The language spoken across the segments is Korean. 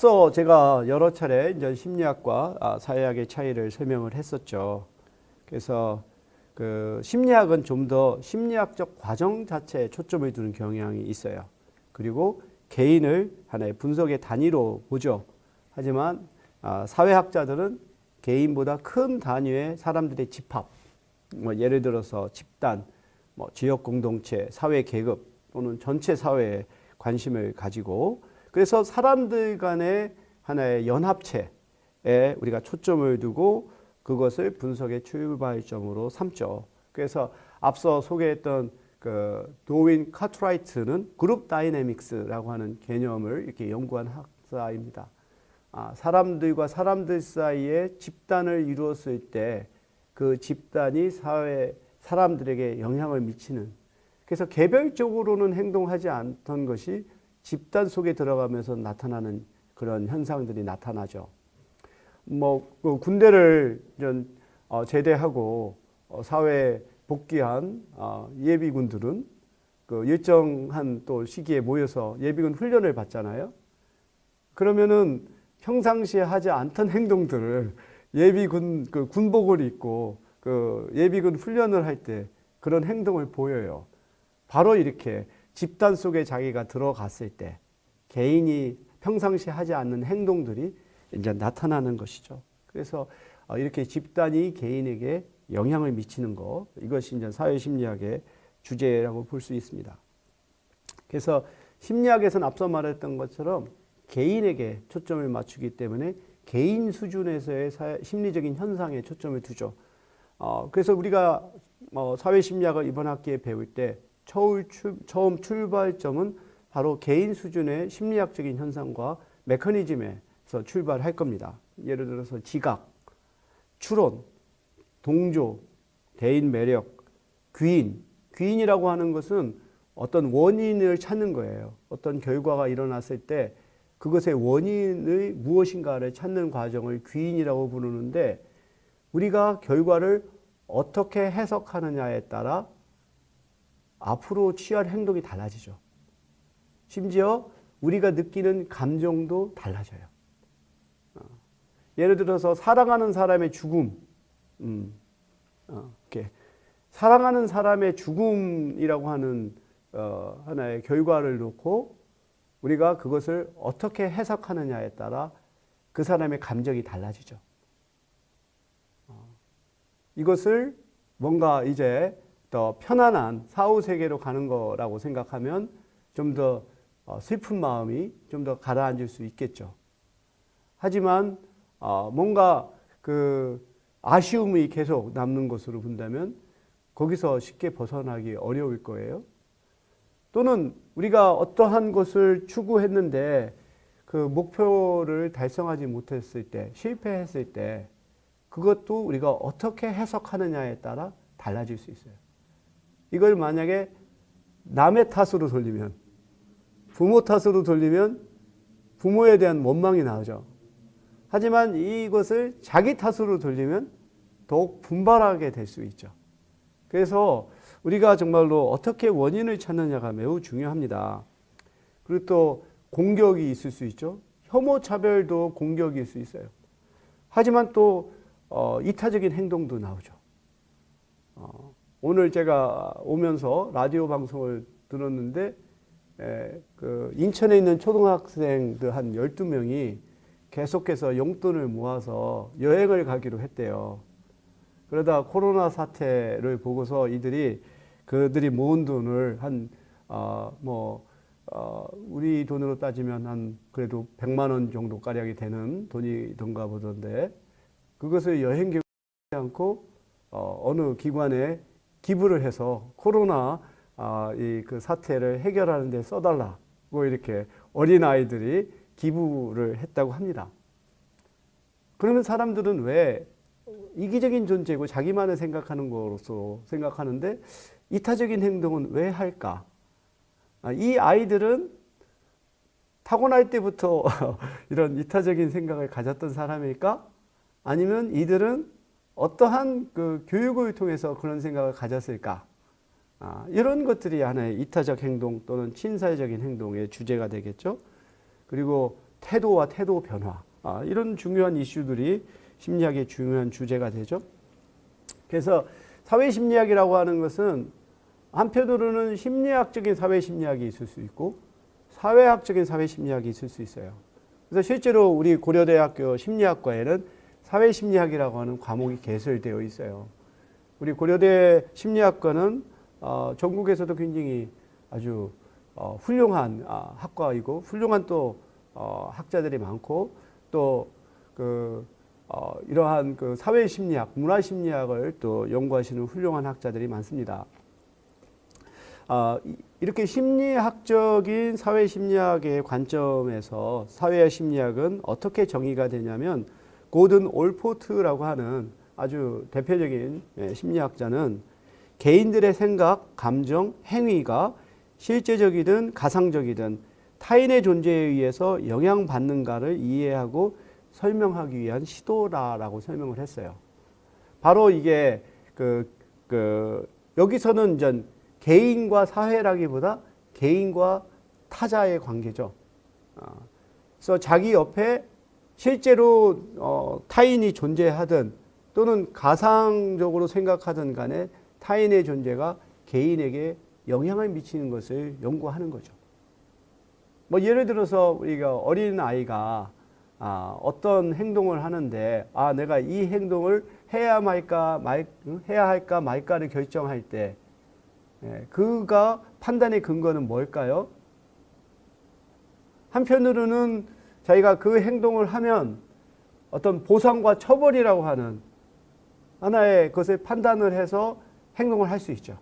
앞서 제가 여러 차례 이제 심리학과 사회학의 차이를 설명을 했었죠. 그래서 그 심리학은 좀 더 심리학적 과정 자체에 초점을 두는 경향이 있어요. 그리고 개인을 하나의 분석의 단위로 보죠. 하지만 사회학자들은 개인보다 큰 단위의 사람들의 집합, 뭐 예를 들어서 집단, 뭐 지역 공동체, 사회 계급 또는 전체 사회에 관심을 가지고, 그래서 사람들 간의 하나의 연합체에 우리가 초점을 두고 그것을 분석의 출발점으로 삼죠. 그래서 앞서 소개했던 그 도윈 카트라이트는 그룹 다이내믹스라고 하는 개념을 이렇게 연구한 학자입니다. 사람들과 사람들 사이에 집단을 이루었을 때 그 집단이 사회 사람들에게 영향을 미치는, 그래서 개별적으로는 행동하지 않던 것이 집단 속에 들어가면서 나타나는 그런 현상들이 나타나죠. 뭐 그 군대를 제대하고 사회에 복귀한 예비군들은 그 일정한 또 시기에 모여서 예비군 훈련을 받잖아요. 그러면은 평상시에 하지 않던 행동들을 예비군 그 군복을 입고 그 예비군 훈련을 할 때 그런 행동을 보여요. 바로 이렇게 집단 속에 자기가 들어갔을 때 개인이 평상시에 하지 않는 행동들이 이제 나타나는 것이죠. 그래서 이렇게 집단이 개인에게 영향을 미치는 것, 이것이 이제 사회심리학의 주제라고 볼 수 있습니다. 그래서 심리학에서는 앞서 말했던 것처럼 개인에게 초점을 맞추기 때문에 개인 수준에서의 심리적인 현상에 초점을 두죠. 그래서 우리가 사회심리학을 이번 학기에 배울 때 처음 출발점은 바로 개인 수준의 심리학적인 현상과 메커니즘에서 출발할 겁니다. 예를 들어서 지각, 추론, 동조, 대인 매력, 귀인이라고 하는 것은 어떤 원인을 찾는 거예요. 어떤 결과가 일어났을 때 그것의 원인의 무엇인가를 찾는 과정을 귀인이라고 부르는데, 우리가 결과를 어떻게 해석하느냐에 따라 앞으로 취할 행동이 달라지죠. 심지어 우리가 느끼는 감정도 달라져요. 예를 들어서 사랑하는 사람의 죽음, 이렇게 사랑하는 사람의 죽음이라고 하는 하나의 결과를 놓고 우리가 그것을 어떻게 해석하느냐에 따라 그 사람의 감정이 달라지죠. 이것을 뭔가 이제 더 편안한 사후세계로 가는 거라고 생각하면 좀 더 슬픈 마음이 좀 더 가라앉을 수 있겠죠. 하지만 뭔가 그 아쉬움이 계속 남는 것으로 본다면 거기서 쉽게 벗어나기 어려울 거예요. 또는 우리가 어떠한 것을 추구했는데 그 목표를 달성하지 못했을 때, 실패했을 때 그것도 우리가 어떻게 해석하느냐에 따라 달라질 수 있어요. 이걸 만약에 남의 탓으로 돌리면, 부모 탓으로 돌리면 부모에 대한 원망이 나오죠. 하지만 이것을 자기 탓으로 돌리면 더욱 분발하게 될 수 있죠. 그래서 우리가 정말로 어떻게 원인을 찾느냐가 매우 중요합니다. 그리고 또 공격이 있을 수 있죠. 혐오 차별도 공격일 수 있어요. 하지만 또 이타적인 행동도 나오죠. 오늘 제가 오면서 라디오 방송을 들었는데 그 인천에 있는 초등학생들 한 12명이 계속해서 용돈을 모아서 여행을 가기로 했대요. 그러다 코로나 사태를 보고서 그들이 모은 돈을 우리 돈으로 따지면 한 그래도 100만 원 정도 가량이 되는 돈이던가 보던데, 그것을 여행 계획하지 않고 어느 기관에 기부를 해서 코로나 그 사태를 해결하는 데 써달라고 이렇게 어린아이들이 기부를 했다고 합니다. 그러면 사람들은 왜 이기적인 존재고 자기만을 생각하는 것으로 생각하는데 이타적인 행동은 왜 할까? 이 아이들은 타고날 때부터 이런 이타적인 생각을 가졌던 사람일까? 아니면 이들은 어떠한 그 교육을 통해서 그런 생각을 가졌을까? 이런 것들이 하나의 이타적 행동 또는 친사회적인 행동의 주제가 되겠죠. 그리고 태도와 태도 변화, 이런 중요한 이슈들이 심리학의 중요한 주제가 되죠. 그래서 사회심리학이라고 하는 것은 한편으로는 심리학적인 사회심리학이 있을 수 있고 사회학적인 사회심리학이 있을 수 있어요. 그래서 실제로 우리 고려대학교 심리학과에는 사회심리학이라고 하는 과목이 개설되어 있어요. 우리 고려대 심리학과는 전국에서도 굉장히 아주 훌륭한 학과이고 훌륭한 또 학자들이 많고 또 이러한 그 사회심리학, 문화심리학을 또 연구하시는 훌륭한 학자들이 많습니다. 이렇게 심리학적인 사회심리학의 관점에서 사회심리학은 어떻게 정의가 되냐면 고든 올포트라고 하는 아주 대표적인 심리학자는 개인들의 생각, 감정, 행위가 실제적이든 가상적이든 타인의 존재에 의해서 영향받는가를 이해하고 설명하기 위한 시도라라고 설명을 했어요. 바로 이게 여기서는 이제 개인과 사회라기보다 개인과 타자의 관계죠. 그래서 자기 옆에 실제로 타인이 존재하든 또는 가상적으로 생각하든 간에 타인의 존재가 개인에게 영향을 미치는 것을 연구하는 거죠. 뭐 예를 들어서 우리가 어린 아이가 어떤 행동을 하는데 내가 이 행동을 해야 할까 말까를 결정할 때 그가 판단의 근거는 뭘까요? 한편으로는 자기가 그 행동을 하면 어떤 보상과 처벌이라고 하는 하나의 것을 판단을 해서 행동을 할 수 있죠.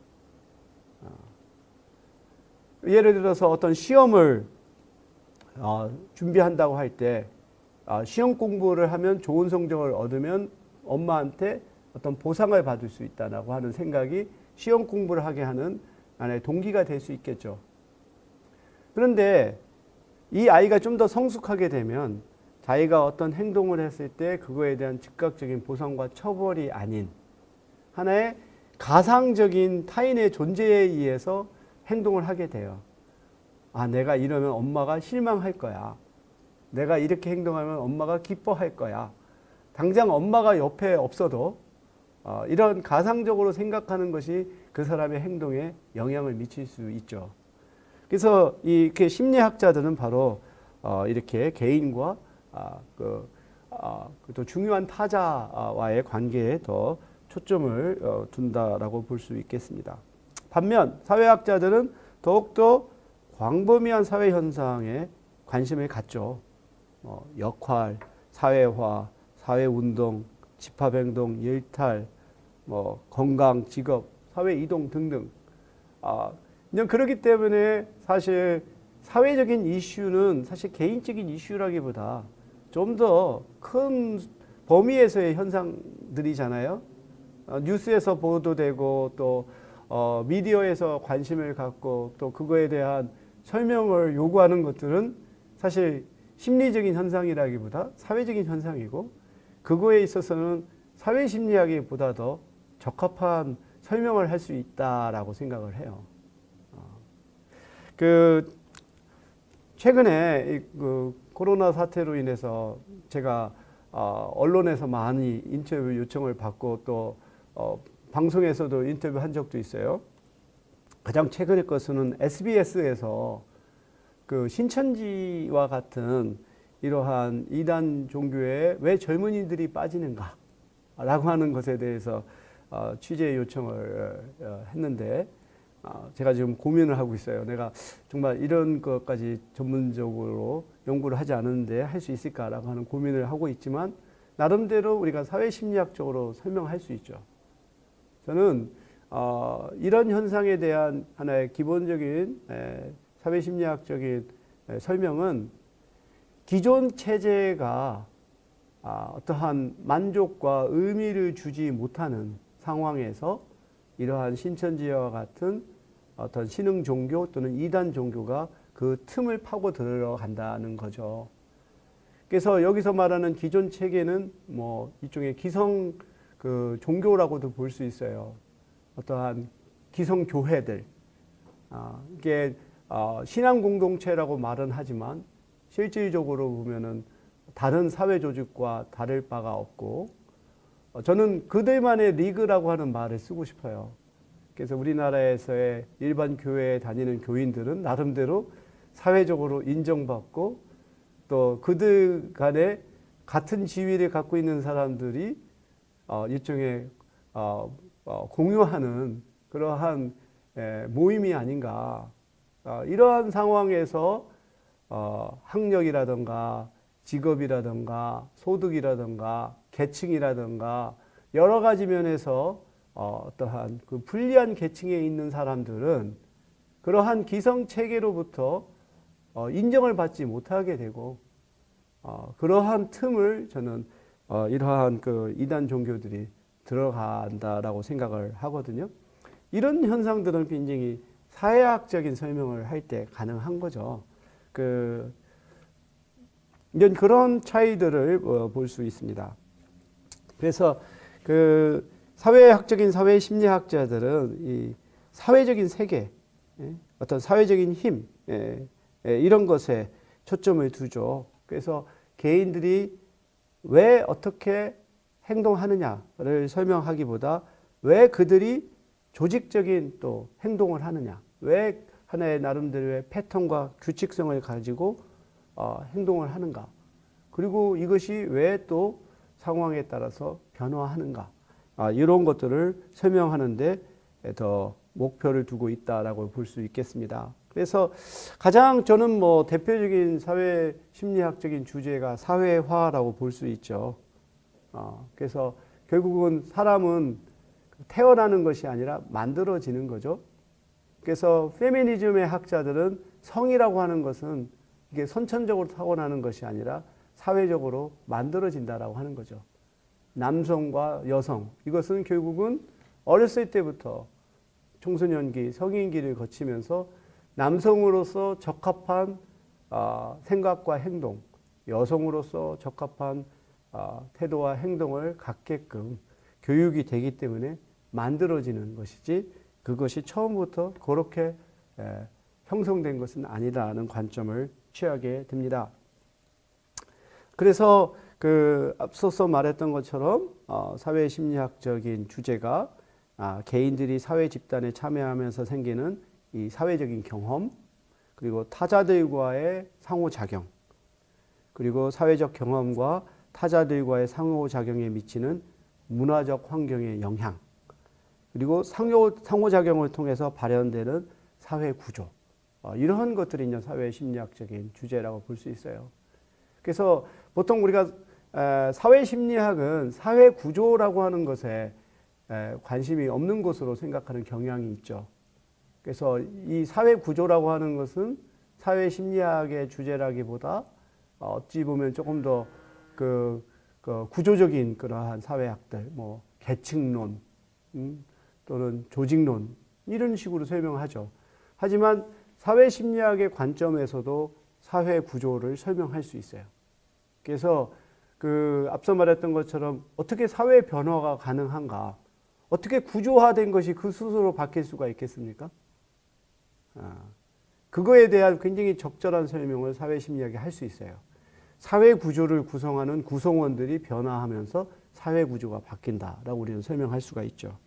예를 들어서 어떤 시험을 준비한다고 할 때 시험 공부를 하면 좋은 성적을 얻으면 엄마한테 어떤 보상을 받을 수 있다고 하는 생각이 시험 공부를 하게 하는 하나의 동기가 될 수 있겠죠. 그런데 이 아이가 좀 더 성숙하게 되면 자기가 어떤 행동을 했을 때 그거에 대한 즉각적인 보상과 처벌이 아닌 하나의 가상적인 타인의 존재에 의해서 행동을 하게 돼요. 내가 이러면 엄마가 실망할 거야. 내가 이렇게 행동하면 엄마가 기뻐할 거야. 당장 엄마가 옆에 없어도 이런 가상적으로 생각하는 것이 그 사람의 행동에 영향을 미칠 수 있죠. 그래서 이렇게 심리학자들은 바로 이렇게 개인과 또 중요한 타자와의 관계에 더 초점을 둔다라고 볼 수 있겠습니다. 반면 사회학자들은 더욱더 광범위한 사회 현상에 관심을 갖죠. 역할, 사회화, 사회운동, 집합행동, 일탈, 건강, 직업, 사회이동 등등. 그렇기 때문에 사실 사회적인 이슈는 사실 개인적인 이슈라기보다 좀 더 큰 범위에서의 현상들이잖아요. 뉴스에서 보도되고 또 미디어에서 관심을 갖고 또 그거에 대한 설명을 요구하는 것들은 사실 심리적인 현상이라기보다 사회적인 현상이고 그거에 있어서는 사회심리학보다 더 적합한 설명을 할 수 있다라고 생각을 해요. 최근에 코로나 사태로 인해서 제가 언론에서 많이 인터뷰 요청을 받고 또 방송에서도 인터뷰한 적도 있어요. 가장 최근의 것은 SBS에서 그 신천지와 같은 이러한 이단 종교에 왜 젊은이들이 빠지는가 라고 하는 것에 대해서 취재 요청을 했는데 제가 지금 고민을 하고 있어요. 내가 정말 이런 것까지 전문적으로 연구를 하지 않았는데 할 수 있을까라고 하는 고민을 하고 있지만 나름대로 우리가 사회심리학적으로 설명할 수 있죠. 저는 이런 현상에 대한 하나의 기본적인 사회심리학적인 설명은 기존 체제가 어떠한 만족과 의미를 주지 못하는 상황에서 이러한 신천지와 같은 어떤 신흥 종교 또는 이단 종교가 그 틈을 파고 들어간다는 거죠. 그래서 여기서 말하는 기존 체계는 일종의 기성 종교라고도 볼 수 있어요. 어떠한 기성 교회들. 이게 신앙 공동체라고 말은 하지만 실질적으로 보면은 다른 사회 조직과 다를 바가 없고, 저는 그들만의 리그라고 하는 말을 쓰고 싶어요. 그래서 우리나라에서의 일반 교회에 다니는 교인들은 나름대로 사회적으로 인정받고, 또 그들 간에 같은 지위를 갖고 있는 사람들이 일종의 공유하는 그러한 모임이 아닌가. 이러한 상황에서 학력이라든가 직업이라든가 소득이라든가 계층이라든가 여러 가지 면에서 어떠한 그 불리한 계층에 있는 사람들은 그러한 기성 체계로부터 인정을 받지 못하게 되고, 그러한 틈을 저는 이러한 그 이단 종교들이 들어간다라고 생각을 하거든요. 이런 현상들은 굉장히 사회학적인 설명을 할 때 가능한 거죠. 이런 그런 차이들을 볼 수 있습니다. 그래서 그 사회학적인 사회심리학자들은 이 사회적인 세계, 어떤 사회적인 힘, 이런 것에 초점을 두죠. 그래서 개인들이 왜 어떻게 행동하느냐를 설명하기보다 왜 그들이 조직적인 또 행동을 하느냐, 왜 하나의 나름대로의 패턴과 규칙성을 가지고 행동을 하는가, 그리고 이것이 왜 또 상황에 따라서 변화하는가, 이런 것들을 설명하는데 더 목표를 두고 있다라고 볼 수 있겠습니다. 그래서 가장 저는 뭐 대표적인 사회 심리학적인 주제가 사회화라고 볼 수 있죠. 그래서 결국은 사람은 태어나는 것이 아니라 만들어지는 거죠. 그래서 페미니즘의 학자들은 성이라고 하는 것은 이게 선천적으로 타고나는 것이 아니라 사회적으로 만들어진다라고 하는 거죠. 남성과 여성, 이것은 결국은 어렸을 때부터 청소년기, 성인기를 거치면서 남성으로서 적합한 생각과 행동, 여성으로서 적합한 태도와 행동을 갖게끔 교육이 되기 때문에 만들어지는 것이지, 그것이 처음부터 그렇게 형성된 것은 아니라는 관점을 취하게 됩니다. 그래서 그 앞서서 말했던 것처럼 사회심리학적인 주제가 개인들이 사회 집단에 참여하면서 생기는 이 사회적인 경험, 그리고 타자들과의 상호작용, 그리고 사회적 경험과 타자들과의 상호작용에 미치는 문화적 환경의 영향, 그리고 상호작용을 통해서 발현되는 사회구조, 이러한 것들이 이제 사회심리학적인 주제라고 볼 수 있어요. 그래서 보통 우리가 사회심리학은 사회구조라고 하는 것에 관심이 없는 것으로 생각하는 경향이 있죠. 그래서 이 사회구조라고 하는 것은 사회심리학의 주제라기보다 어찌 보면 조금 더 그 구조적인 그러한 사회학들, 뭐 계층론 또는 조직론, 이런 식으로 설명하죠. 하지만 사회심리학의 관점에서도 사회구조를 설명할 수 있어요. 그래서 그 앞서 말했던 것처럼 어떻게 사회 변화가 가능한가, 어떻게 구조화된 것이 그 스스로 바뀔 수가 있겠습니까? 그거에 대한 굉장히 적절한 설명을 사회심리학이 할 수 있어요. 사회구조를 구성하는 구성원들이 변화하면서 사회구조가 바뀐다라고 우리는 설명할 수가 있죠.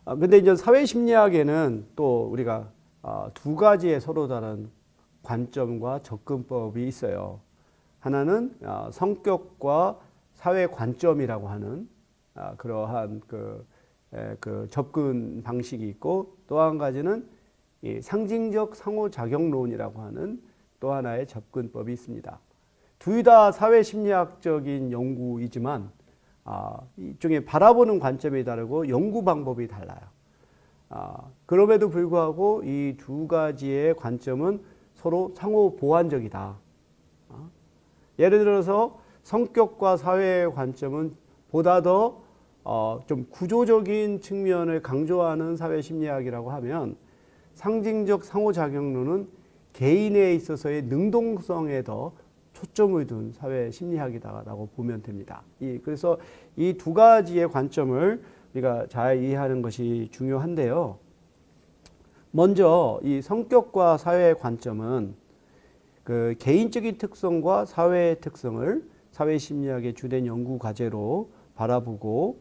근데 이제 사회심리학에는 또 우리가 두 가지의 서로 다른 관점과 접근법이 있어요. 하나는 성격과 사회 관점이라고 하는 그러한 그 접근 방식이 있고, 또 한 가지는 이 상징적 상호작용론이라고 하는 또 하나의 접근법이 있습니다. 둘 다 사회심리학적인 연구이지만 이쪽에 바라보는 관점이 다르고 연구 방법이 달라요. 그럼에도 불구하고 이 두 가지의 관점은 서로 상호 보완적이다. 예를 들어서 성격과 사회의 관점은 보다 더 좀 구조적인 측면을 강조하는 사회심리학이라고 하면, 상징적 상호작용론은 개인에 있어서의 능동성에 더 초점을 둔 사회심리학이다라고 보면 됩니다. 그래서 이 두 가지의 관점을 우리가 잘 이해하는 것이 중요한데요. 먼저 이 성격과 사회의 관점은 그 개인적인 특성과 사회의 특성을 사회 심리학의 주된 연구 과제로 바라보고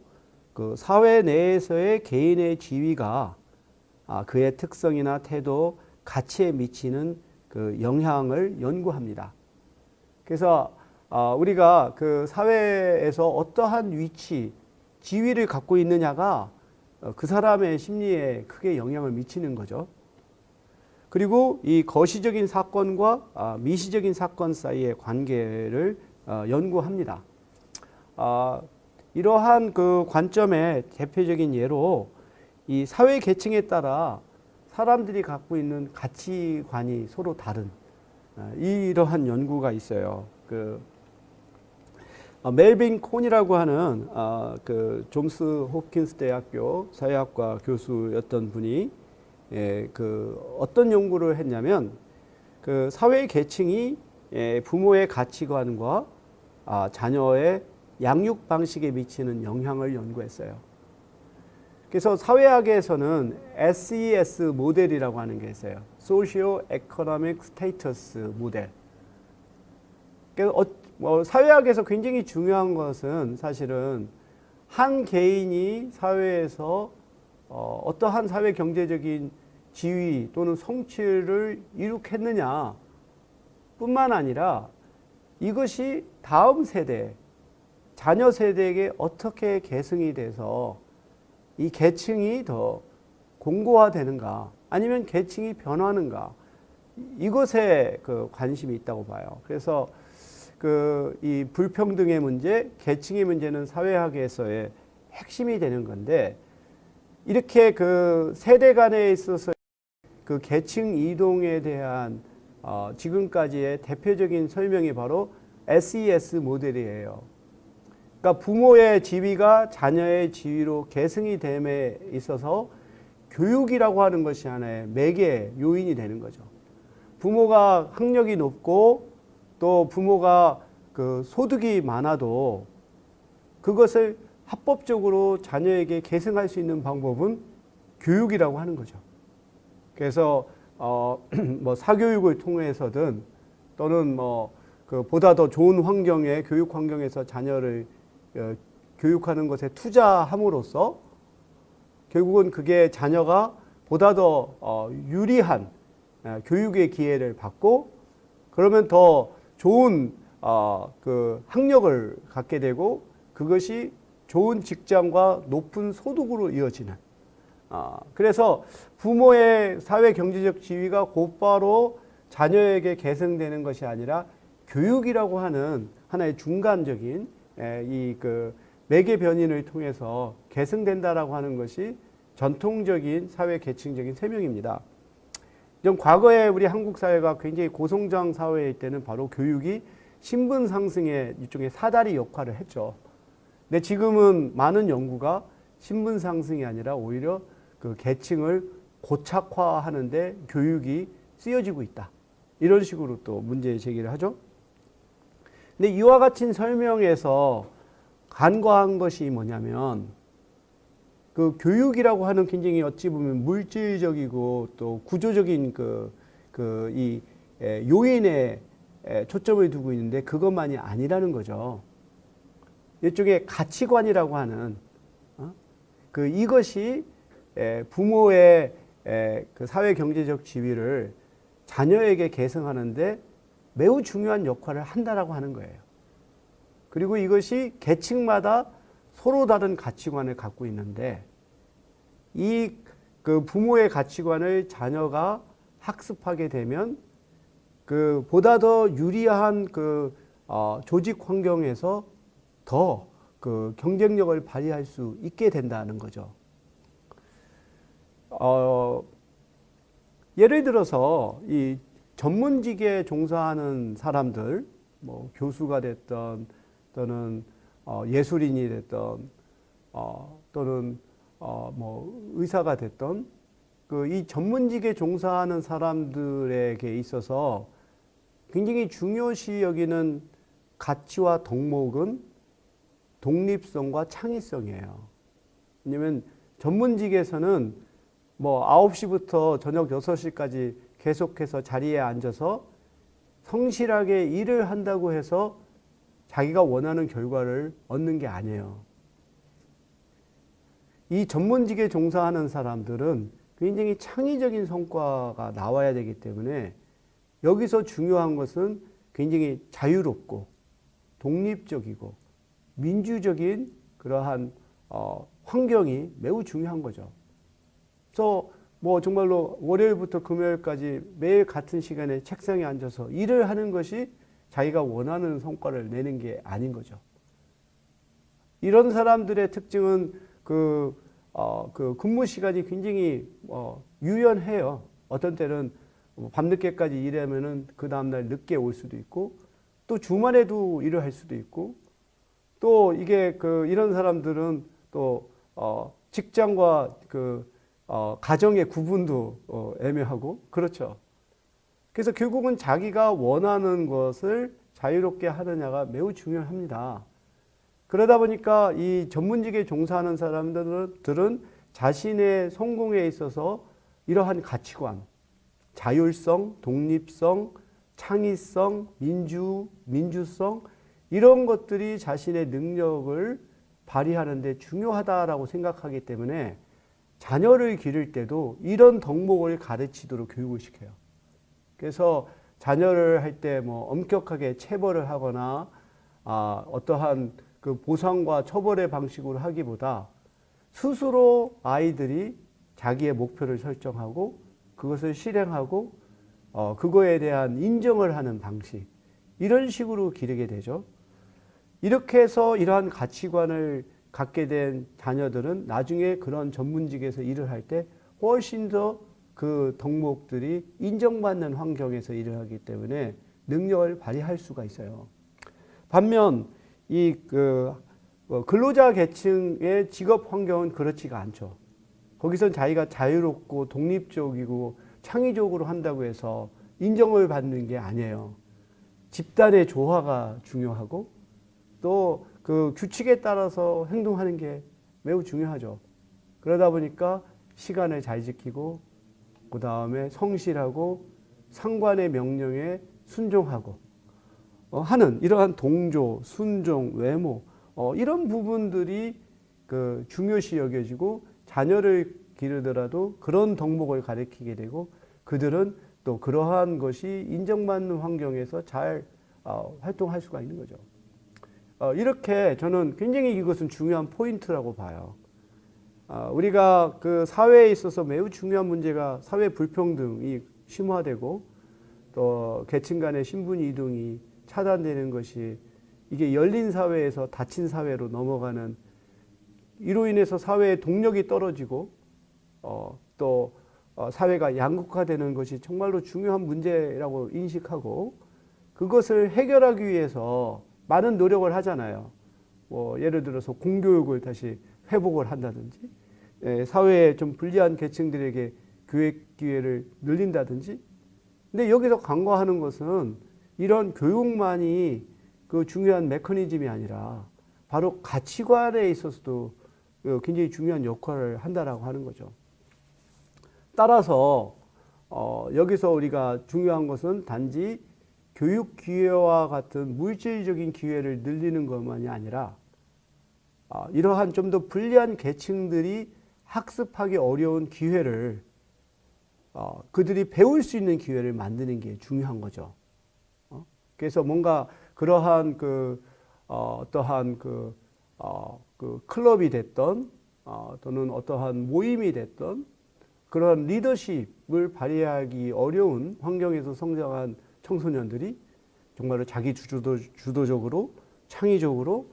그 사회 내에서의 개인의 지위가 그의 특성이나 태도, 가치에 미치는 그 영향을 연구합니다. 그래서 우리가 그 사회에서 어떠한 위치, 지위를 갖고 있느냐가 그 사람의 심리에 크게 영향을 미치는 거죠. 그리고 이 거시적인 사건과 미시적인 사건 사이의 관계를 연구합니다. 이러한 그 관점의 대표적인 예로 이 사회 계층에 따라 사람들이 갖고 있는 가치관이 서로 다른 이러한 연구가 있어요. 그 멜빈 콘이라고 하는 그 존스 홉킨스 대학교 사회학과 교수였던 분이 그 어떤 연구를 했냐면 그 사회 계층이 부모의 가치관과 자녀의 양육 방식에 미치는 영향을 연구했어요. 그래서 사회학에서는 SES 모델이라고 하는 게 있어요. Socio Economic Status 모델. 그래서 사회학에서 굉장히 중요한 것은 사실은 한 개인이 사회에서 어떠한 사회 경제적인 지위 또는 성취를 이룩했느냐 뿐만 아니라 이것이 다음 세대, 자녀 세대에게 어떻게 계승이 돼서 이 계층이 더 공고화되는가 아니면 계층이 변하는가 이것에 그 관심이 있다고 봐요. 그래서 이 불평등의 문제, 계층의 문제는 사회학에서의 핵심이 되는 건데 이렇게 그 세대 간에 있어서 그 계층 이동에 대한 지금까지의 대표적인 설명이 바로 SES 모델이에요. 그러니까 부모의 지위가 자녀의 지위로 계승이 됨에 있어서 교육이라고 하는 것이 하나의 매개 요인이 되는 거죠. 부모가 학력이 높고 또 부모가 그 소득이 많아도 그것을 합법적으로 자녀에게 계승할 수 있는 방법은 교육이라고 하는 거죠. 그래서 뭐 사교육을 통해서든 또는 뭐 그 보다 더 좋은 환경의 교육 환경에서 자녀를 교육하는 것에 투자함으로써 결국은 그게 자녀가 보다 더 유리한 교육의 기회를 받고 그러면 더 좋은 그 학력을 갖게 되고 그것이 좋은 직장과 높은 소득으로 이어지는 그래서 부모의 사회 경제적 지위가 곧바로 자녀에게 계승되는 것이 아니라 교육이라고 하는 하나의 중간적인 이 그 매개 변인을 통해서 계승된다라고 하는 것이 전통적인 사회 계층적인 설명입니다. 좀 과거에 우리 한국 사회가 굉장히 고성장 사회일 때는 바로 교육이 신분 상승의 일종의 사다리 역할을 했죠. 근데 지금은 많은 연구가 신분 상승이 아니라 오히려 그 계층을 고착화하는데 교육이 쓰여지고 있다. 이런 식으로 또 문제 제기를 하죠. 근데 이와 같은 설명에서 간과한 것이 뭐냐면 그 교육이라고 하는 굉장히 어찌 보면 물질적이고 또 구조적인 이 요인에 초점을 두고 있는데 그것만이 아니라는 거죠. 일종의 가치관이라고 하는 그 이것이 부모의 그 사회 경제적 지위를 자녀에게 계승하는데 매우 중요한 역할을 한다라고 하는 거예요. 그리고 이것이 계층마다 서로 다른 가치관을 갖고 있는데 이 그 부모의 가치관을 자녀가 학습하게 되면 그 보다 더 유리한 그 조직 환경에서 더 그 경쟁력을 발휘할 수 있게 된다는 거죠. 예를 들어서 이 전문직에 종사하는 사람들, 뭐 교수가 됐던 또는 예술인이 됐던 또는 뭐 의사가 됐던 그 이 전문직에 종사하는 사람들에게 있어서 굉장히 중요시 여기는 가치와 덕목은 독립성과 창의성이에요. 왜냐하면 전문직에서는 뭐 9시부터 저녁 6시까지 계속해서 자리에 앉아서 성실하게 일을 한다고 해서 자기가 원하는 결과를 얻는 게 아니에요. 이 전문직에 종사하는 사람들은 굉장히 창의적인 성과가 나와야 되기 때문에 여기서 중요한 것은 굉장히 자유롭고 독립적이고 민주적인 그러한 환경이 매우 중요한 거죠. 그래서 뭐 정말로 월요일부터 금요일까지 매일 같은 시간에 책상에 앉아서 일을 하는 것이 자기가 원하는 성과를 내는 게 아닌 거죠. 이런 사람들의 특징은 그 근무 시간이 굉장히 유연해요. 어떤 때는 밤늦게까지 일하면은 그 다음날 늦게 올 수도 있고, 또 주말에도 일을 할 수도 있고, 또 이게 이런 사람들은 또 직장과 가정의 구분도 애매하고 그렇죠. 그래서 결국은 자기가 원하는 것을 자유롭게 하느냐가 매우 중요합니다. 그러다 보니까 이 전문직에 종사하는 사람들은 자신의 성공에 있어서 이러한 가치관, 자율성, 독립성, 창의성, 민주성 이런 것들이 자신의 능력을 발휘하는 데 중요하다라고 생각하기 때문에 자녀를 기를 때도 이런 덕목을 가르치도록 교육을 시켜요. 그래서 자녀를 할 때 뭐 엄격하게 체벌을 하거나 어떠한 그 보상과 처벌의 방식으로 하기보다 스스로 아이들이 자기의 목표를 설정하고 그것을 실행하고 그거에 대한 인정을 하는 방식, 이런 식으로 기르게 되죠. 이렇게 해서 이러한 가치관을 갖게 된 자녀들은 나중에 그런 전문직에서 일을 할 때 훨씬 더 그 덕목들이 인정받는 환경에서 일을 하기 때문에 능력을 발휘할 수가 있어요. 반면 이 근로자 계층의 직업 환경은 그렇지가 않죠. 거기선 자기가 자유롭고 독립적이고 창의적으로 한다고 해서 인정을 받는 게 아니에요. 집단의 조화가 중요하고 또 그 규칙에 따라서 행동하는 게 매우 중요하죠. 그러다 보니까 시간을 잘 지키고 그 다음에 성실하고 상관의 명령에 순종하고 하는 이러한 동조, 순종, 외모 이런 부분들이 중요시 여겨지고 자녀를 기르더라도 그런 덕목을 가르치게 되고 그들은 또 그러한 것이 인정받는 환경에서 잘 활동할 수가 있는 거죠. 이렇게 저는 굉장히 이것은 중요한 포인트라고 봐요. 우리가 그 사회에 있어서 매우 중요한 문제가 사회 불평등이 심화되고 또 계층 간의 신분 이동이 차단되는 것이 이게 열린 사회에서 닫힌 사회로 넘어가는 이로 인해서 사회의 동력이 떨어지고 또 사회가 양극화되는 것이 정말로 중요한 문제라고 인식하고 그것을 해결하기 위해서 많은 노력을 하잖아요. 뭐 예를 들어서 공교육을 다시 회복을 한다든지 사회에 좀 불리한 계층들에게 교육 기회를 늘린다든지. 근데 여기서 간과하는 것은 이런 교육만이 그 중요한 메커니즘이 아니라 바로 가치관에 있어서도 굉장히 중요한 역할을 한다라고 하는 거죠. 따라서 여기서 우리가 중요한 것은 단지 교육 기회와 같은 물질적인 기회를 늘리는 것만이 아니라 이러한 좀 더 불리한 계층들이 학습하기 어려운 기회를 그들이 배울 수 있는 기회를 만드는 게 중요한 거죠. 그래서 뭔가 그러한 어떠한 그 클럽이 됐던 또는 어떠한 모임이 됐던 그런 리더십을 발휘하기 어려운 환경에서 성장한 청소년들이 정말로 자기 주도적으로 창의적으로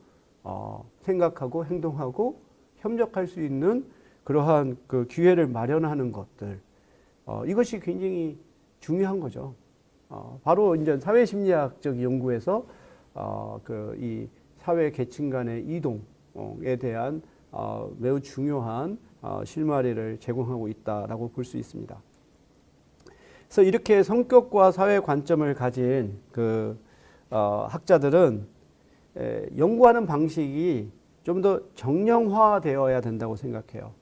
생각하고 행동하고 협력할 수 있는 그러한 그 기회를 마련하는 것들, 이것이 굉장히 중요한 거죠. 바로 이제 사회심리학적 연구에서 이 사회 계층 간의 이동에 대한 매우 중요한 실마리를 제공하고 있다라고 볼 수 있습니다. 그래서 이렇게 성격과 사회 관점을 가진 학자들은 연구하는 방식이 좀 더 정량화되어야 된다고 생각해요.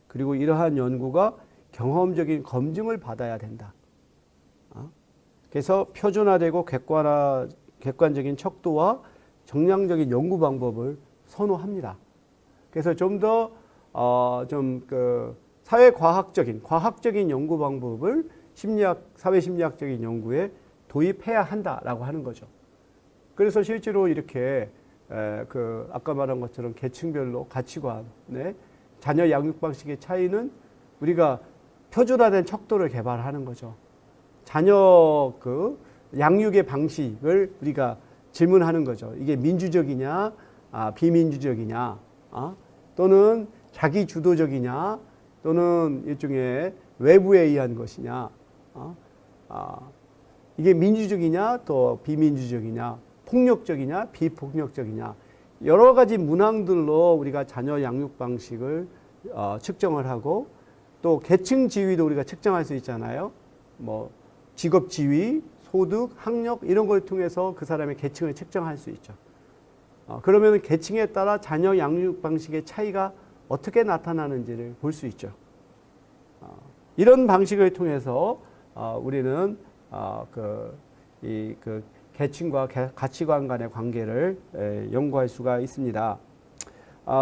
그리고 이러한 연구가 경험적인 검증을 받아야 된다. 그래서 표준화되고 객관적인 척도와 정량적인 연구 방법을 선호합니다. 그래서 좀 더 과학적인 연구 방법을 사회심리학적인 연구에 도입해야 한다라고 하는 거죠. 그래서 실제로 이렇게 아까 말한 것처럼 계층별로 가치관, 자녀 양육 방식의 차이는 우리가 표준화된 척도를 개발하는 거죠. 자녀 양육의 방식을 우리가 질문하는 거죠. 이게 민주적이냐, 비민주적이냐, 또는 자기 주도적이냐, 또는 일종의 외부에 의한 것이냐, 이게 민주적이냐, 또 비민주적이냐, 폭력적이냐, 비폭력적이냐, 여러 가지 문항들로 우리가 자녀 양육 방식을 측정을 하고, 또 계층 지위도 우리가 측정할 수 있잖아요. 뭐 직업 지위, 소득, 학력 이런 걸 통해서 그 사람의 계층을 측정할 수 있죠. 그러면 계층에 따라 자녀 양육 방식의 차이가 어떻게 나타나는지를 볼 수 있죠. 이런 방식을 통해서 우리는 계층과 가치관 간의 관계를 연구할 수가 있습니다.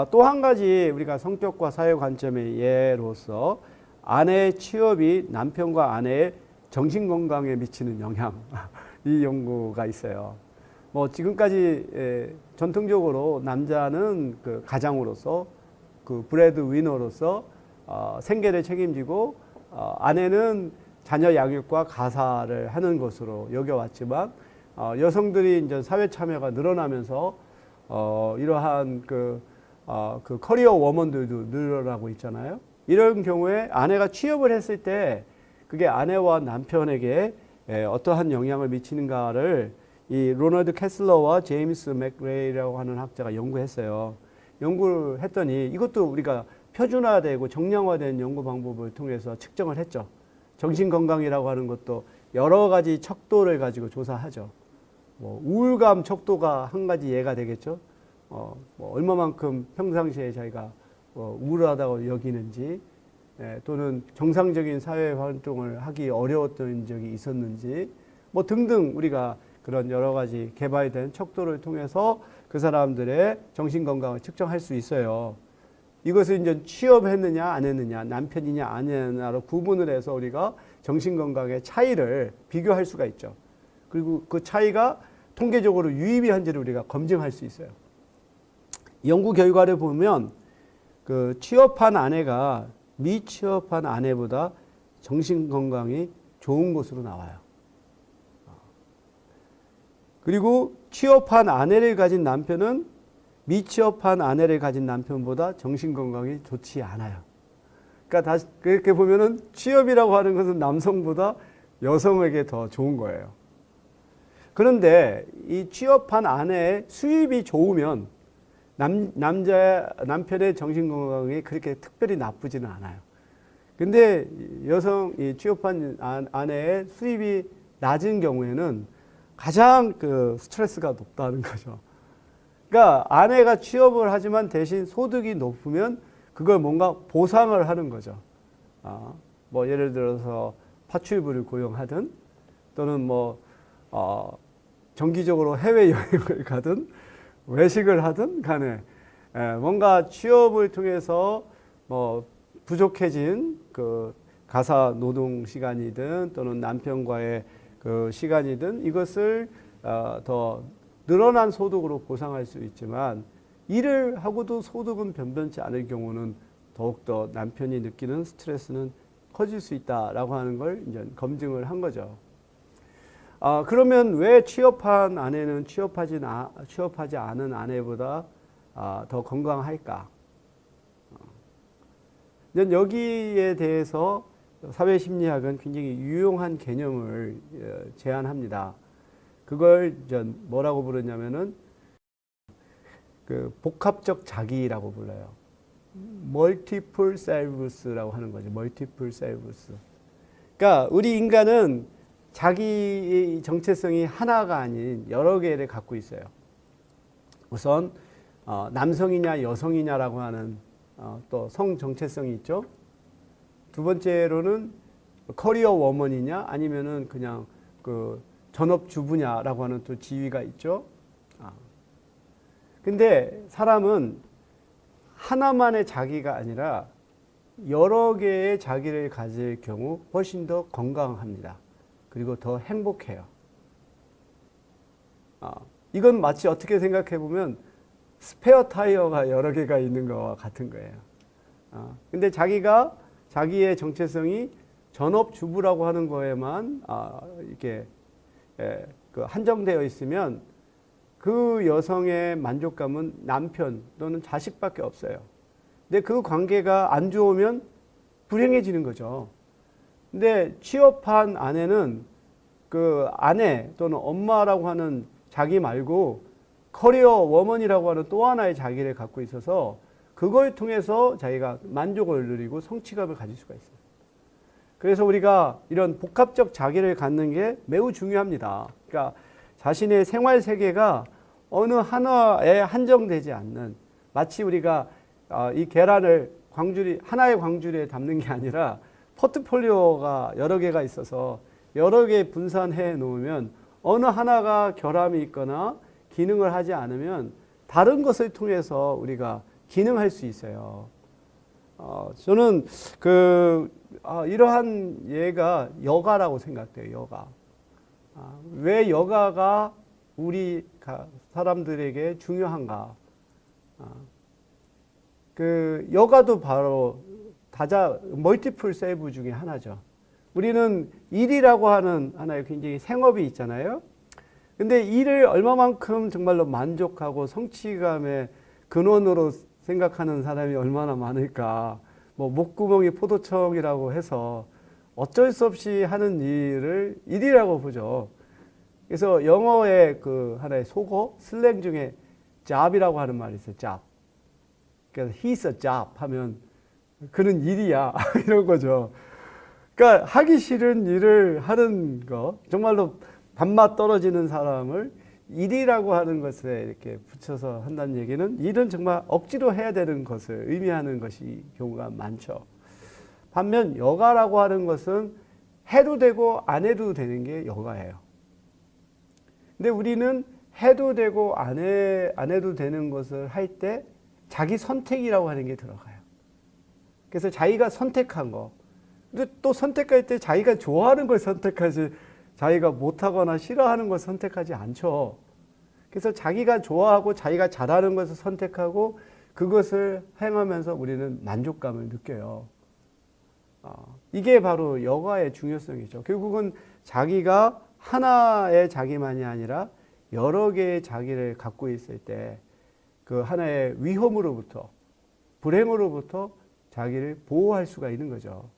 또 한 가지 우리가 성격과 사회 관점의 예로서 아내의 취업이 남편과 아내의 정신 건강에 미치는 영향, 이 연구가 있어요. 뭐 지금까지 전통적으로 남자는 그 가장으로서 그 브레드 위너로서 생계를 책임지고 아내는 자녀 양육과 가사를 하는 것으로 여겨왔지만 여성들이 이제 사회 참여가 늘어나면서 이러한 그 커리어 워먼들도 늘어나고 있잖아요. 이런 경우에 아내가 취업을 했을 때 그게 아내와 남편에게 어떠한 영향을 미치는가를 이 로널드 캐슬러와 제임스 맥레이라고 하는 학자가 연구했어요. 연구를 했더니 이것도 우리가 표준화되고 정량화된 연구 방법을 통해서 측정을 했죠. 정신건강이라고 하는 것도 여러 가지 척도를 가지고 조사하죠. 뭐 우울감 척도가 한 가지 예가 되겠죠. 뭐 얼마만큼 평상시에 자기가 우울하다고 여기는지, 또는 정상적인 사회 활동을 하기 어려웠던 적이 있었는지, 뭐 등등 우리가 그런 여러 가지 개발된 척도를 통해서 그 사람들의 정신 건강을 측정할 수 있어요. 이것을 이제 취업했느냐 안 했느냐, 남편이냐 아니냐로 구분을 해서 우리가 정신 건강의 차이를 비교할 수가 있죠. 그리고 그 차이가 통계적으로 유의미한지를 우리가 검증할 수 있어요. 연구 결과를 보면 그 취업한 아내가 미취업한 아내보다 정신 건강이 좋은 것으로 나와요. 그리고 취업한 아내를 가진 남편은 미취업한 아내를 가진 남편보다 정신 건강이 좋지 않아요. 그러니까 다시 그렇게 보면은 취업이라고 하는 것은 남성보다 여성에게 더 좋은 거예요. 그런데 이 취업한 아내의 수입이 좋으면 남편의 정신 건강이 그렇게 특별히 나쁘지는 않아요. 근데 이 취업한 아내의 수입이 낮은 경우에는 가장 그 스트레스가 높다는 거죠. 그러니까 아내가 취업을 하지만 대신 소득이 높으면 그걸 뭔가 보상을 하는 거죠. 뭐 예를 들어서 파출부를 고용하든, 또는 뭐 정기적으로 해외여행을 가든 외식을 하든 간에 뭔가 취업을 통해서 뭐 부족해진 그 가사 노동 시간이든 또는 남편과의 그 시간이든 이것을 더 늘어난 소득으로 보상할 수 있지만, 일을 하고도 소득은 변변치 않을 경우는 더욱더 남편이 느끼는 스트레스는 커질 수 있다라고 하는 걸 이제 검증을 한 거죠. 그러면 왜 취업한 아내는 취업하지 않은 아내보다 더 건강할까? 여기에 대해서 사회심리학은 굉장히 유용한 개념을 제안합니다. 그걸 뭐라고 부르냐면은 그 복합적 자기라고 불러요. 멀티플 셀브스라고 하는 거죠. 멀티플 셀브스. 그러니까 우리 인간은 자기의 정체성이 하나가 아닌 여러 개를 갖고 있어요. 우선 남성이냐 여성이냐라고 하는 또 성 정체성이 있죠. 두 번째로는 커리어 워먼이냐 아니면은 그냥 그 전업주부냐라고 하는 또 지위가 있죠. 근데 사람은 하나만의 자기가 아니라 여러 개의 자기를 가질 경우 훨씬 더 건강합니다. 그리고 더 행복해요. 이건 마치 어떻게 생각해 보면 스페어 타이어가 여러 개가 있는 것과 같은 거예요. 근데 자기의 정체성이 전업주부라고 하는 거에만 이렇게 그 한정되어 있으면 그 여성의 만족감은 남편 또는 자식밖에 없어요. 근데 그 관계가 안 좋으면 불행해지는 거죠. 근데 취업한 아내는 그 아내 또는 엄마라고 하는 자기 말고 커리어 워먼이라고 하는 또 하나의 자기를 갖고 있어서 그걸 통해서 자기가 만족을 누리고 성취감을 가질 수가 있어요. 그래서 우리가 이런 복합적 자기를 갖는 게 매우 중요합니다. 그러니까 자신의 생활 세계가 어느 하나에 한정되지 않는, 마치 우리가 이 계란을 하나의 광주리에 담는 게 아니라 포트폴리오가 여러 개가 있어서 여러 개 분산해 놓으면 어느 하나가 결함이 있거나 기능을 하지 않으면 다른 것을 통해서 우리가 기능할 수 있어요. 저는 이러한 예가 여가라고 생각돼요. 여가. 왜 여가가 우리 사람들에게 중요한가? 그 여가도 바로 멀티플 세이브 중에 하나죠. 우리는 일이라고 하는 하나의 굉장히 생업이 있잖아요. 근데 일을 얼마만큼 정말로 만족하고 성취감의 근원으로 생각하는 사람이 얼마나 많을까. 뭐 목구멍이 포도청이라고 해서 어쩔 수 없이 하는 일을 일이라고 보죠. 그래서 영어의 그 하나의 속어, 슬랭 중에 job이라고 하는 말이 있어요. job. 그래서 he's a job 하면 그는 일이야 이런 거죠. 그러니까 하기 싫은 일을 하는 거, 정말로 밥맛 떨어지는 사람을 일이라고 하는 것에 이렇게 붙여서 한다는 얘기는 일은 정말 억지로 해야 되는 것을 의미하는 것이 경우가 많죠. 반면 여가라고 하는 것은 해도 되고 안 해도 되는 게 여가예요. 근데 우리는 해도 되고 안 해도 되는 것을 할 때 자기 선택이라고 하는 게 들어가요. 그래서 자기가 선택한 거. 근데 또 선택할 때 자기가 좋아하는 걸 선택하지 자기가 못하거나 싫어하는 걸 선택하지 않죠. 그래서 자기가 좋아하고 자기가 잘하는 것을 선택하고 그것을 행하면서 우리는 만족감을 느껴요. 이게 바로 여가의 중요성이죠. 결국은 자기가 하나의 자기만이 아니라 여러 개의 자기를 갖고 있을 때 그 하나의 위험으로부터, 불행으로부터 자기를 보호할 수가 있는 거죠.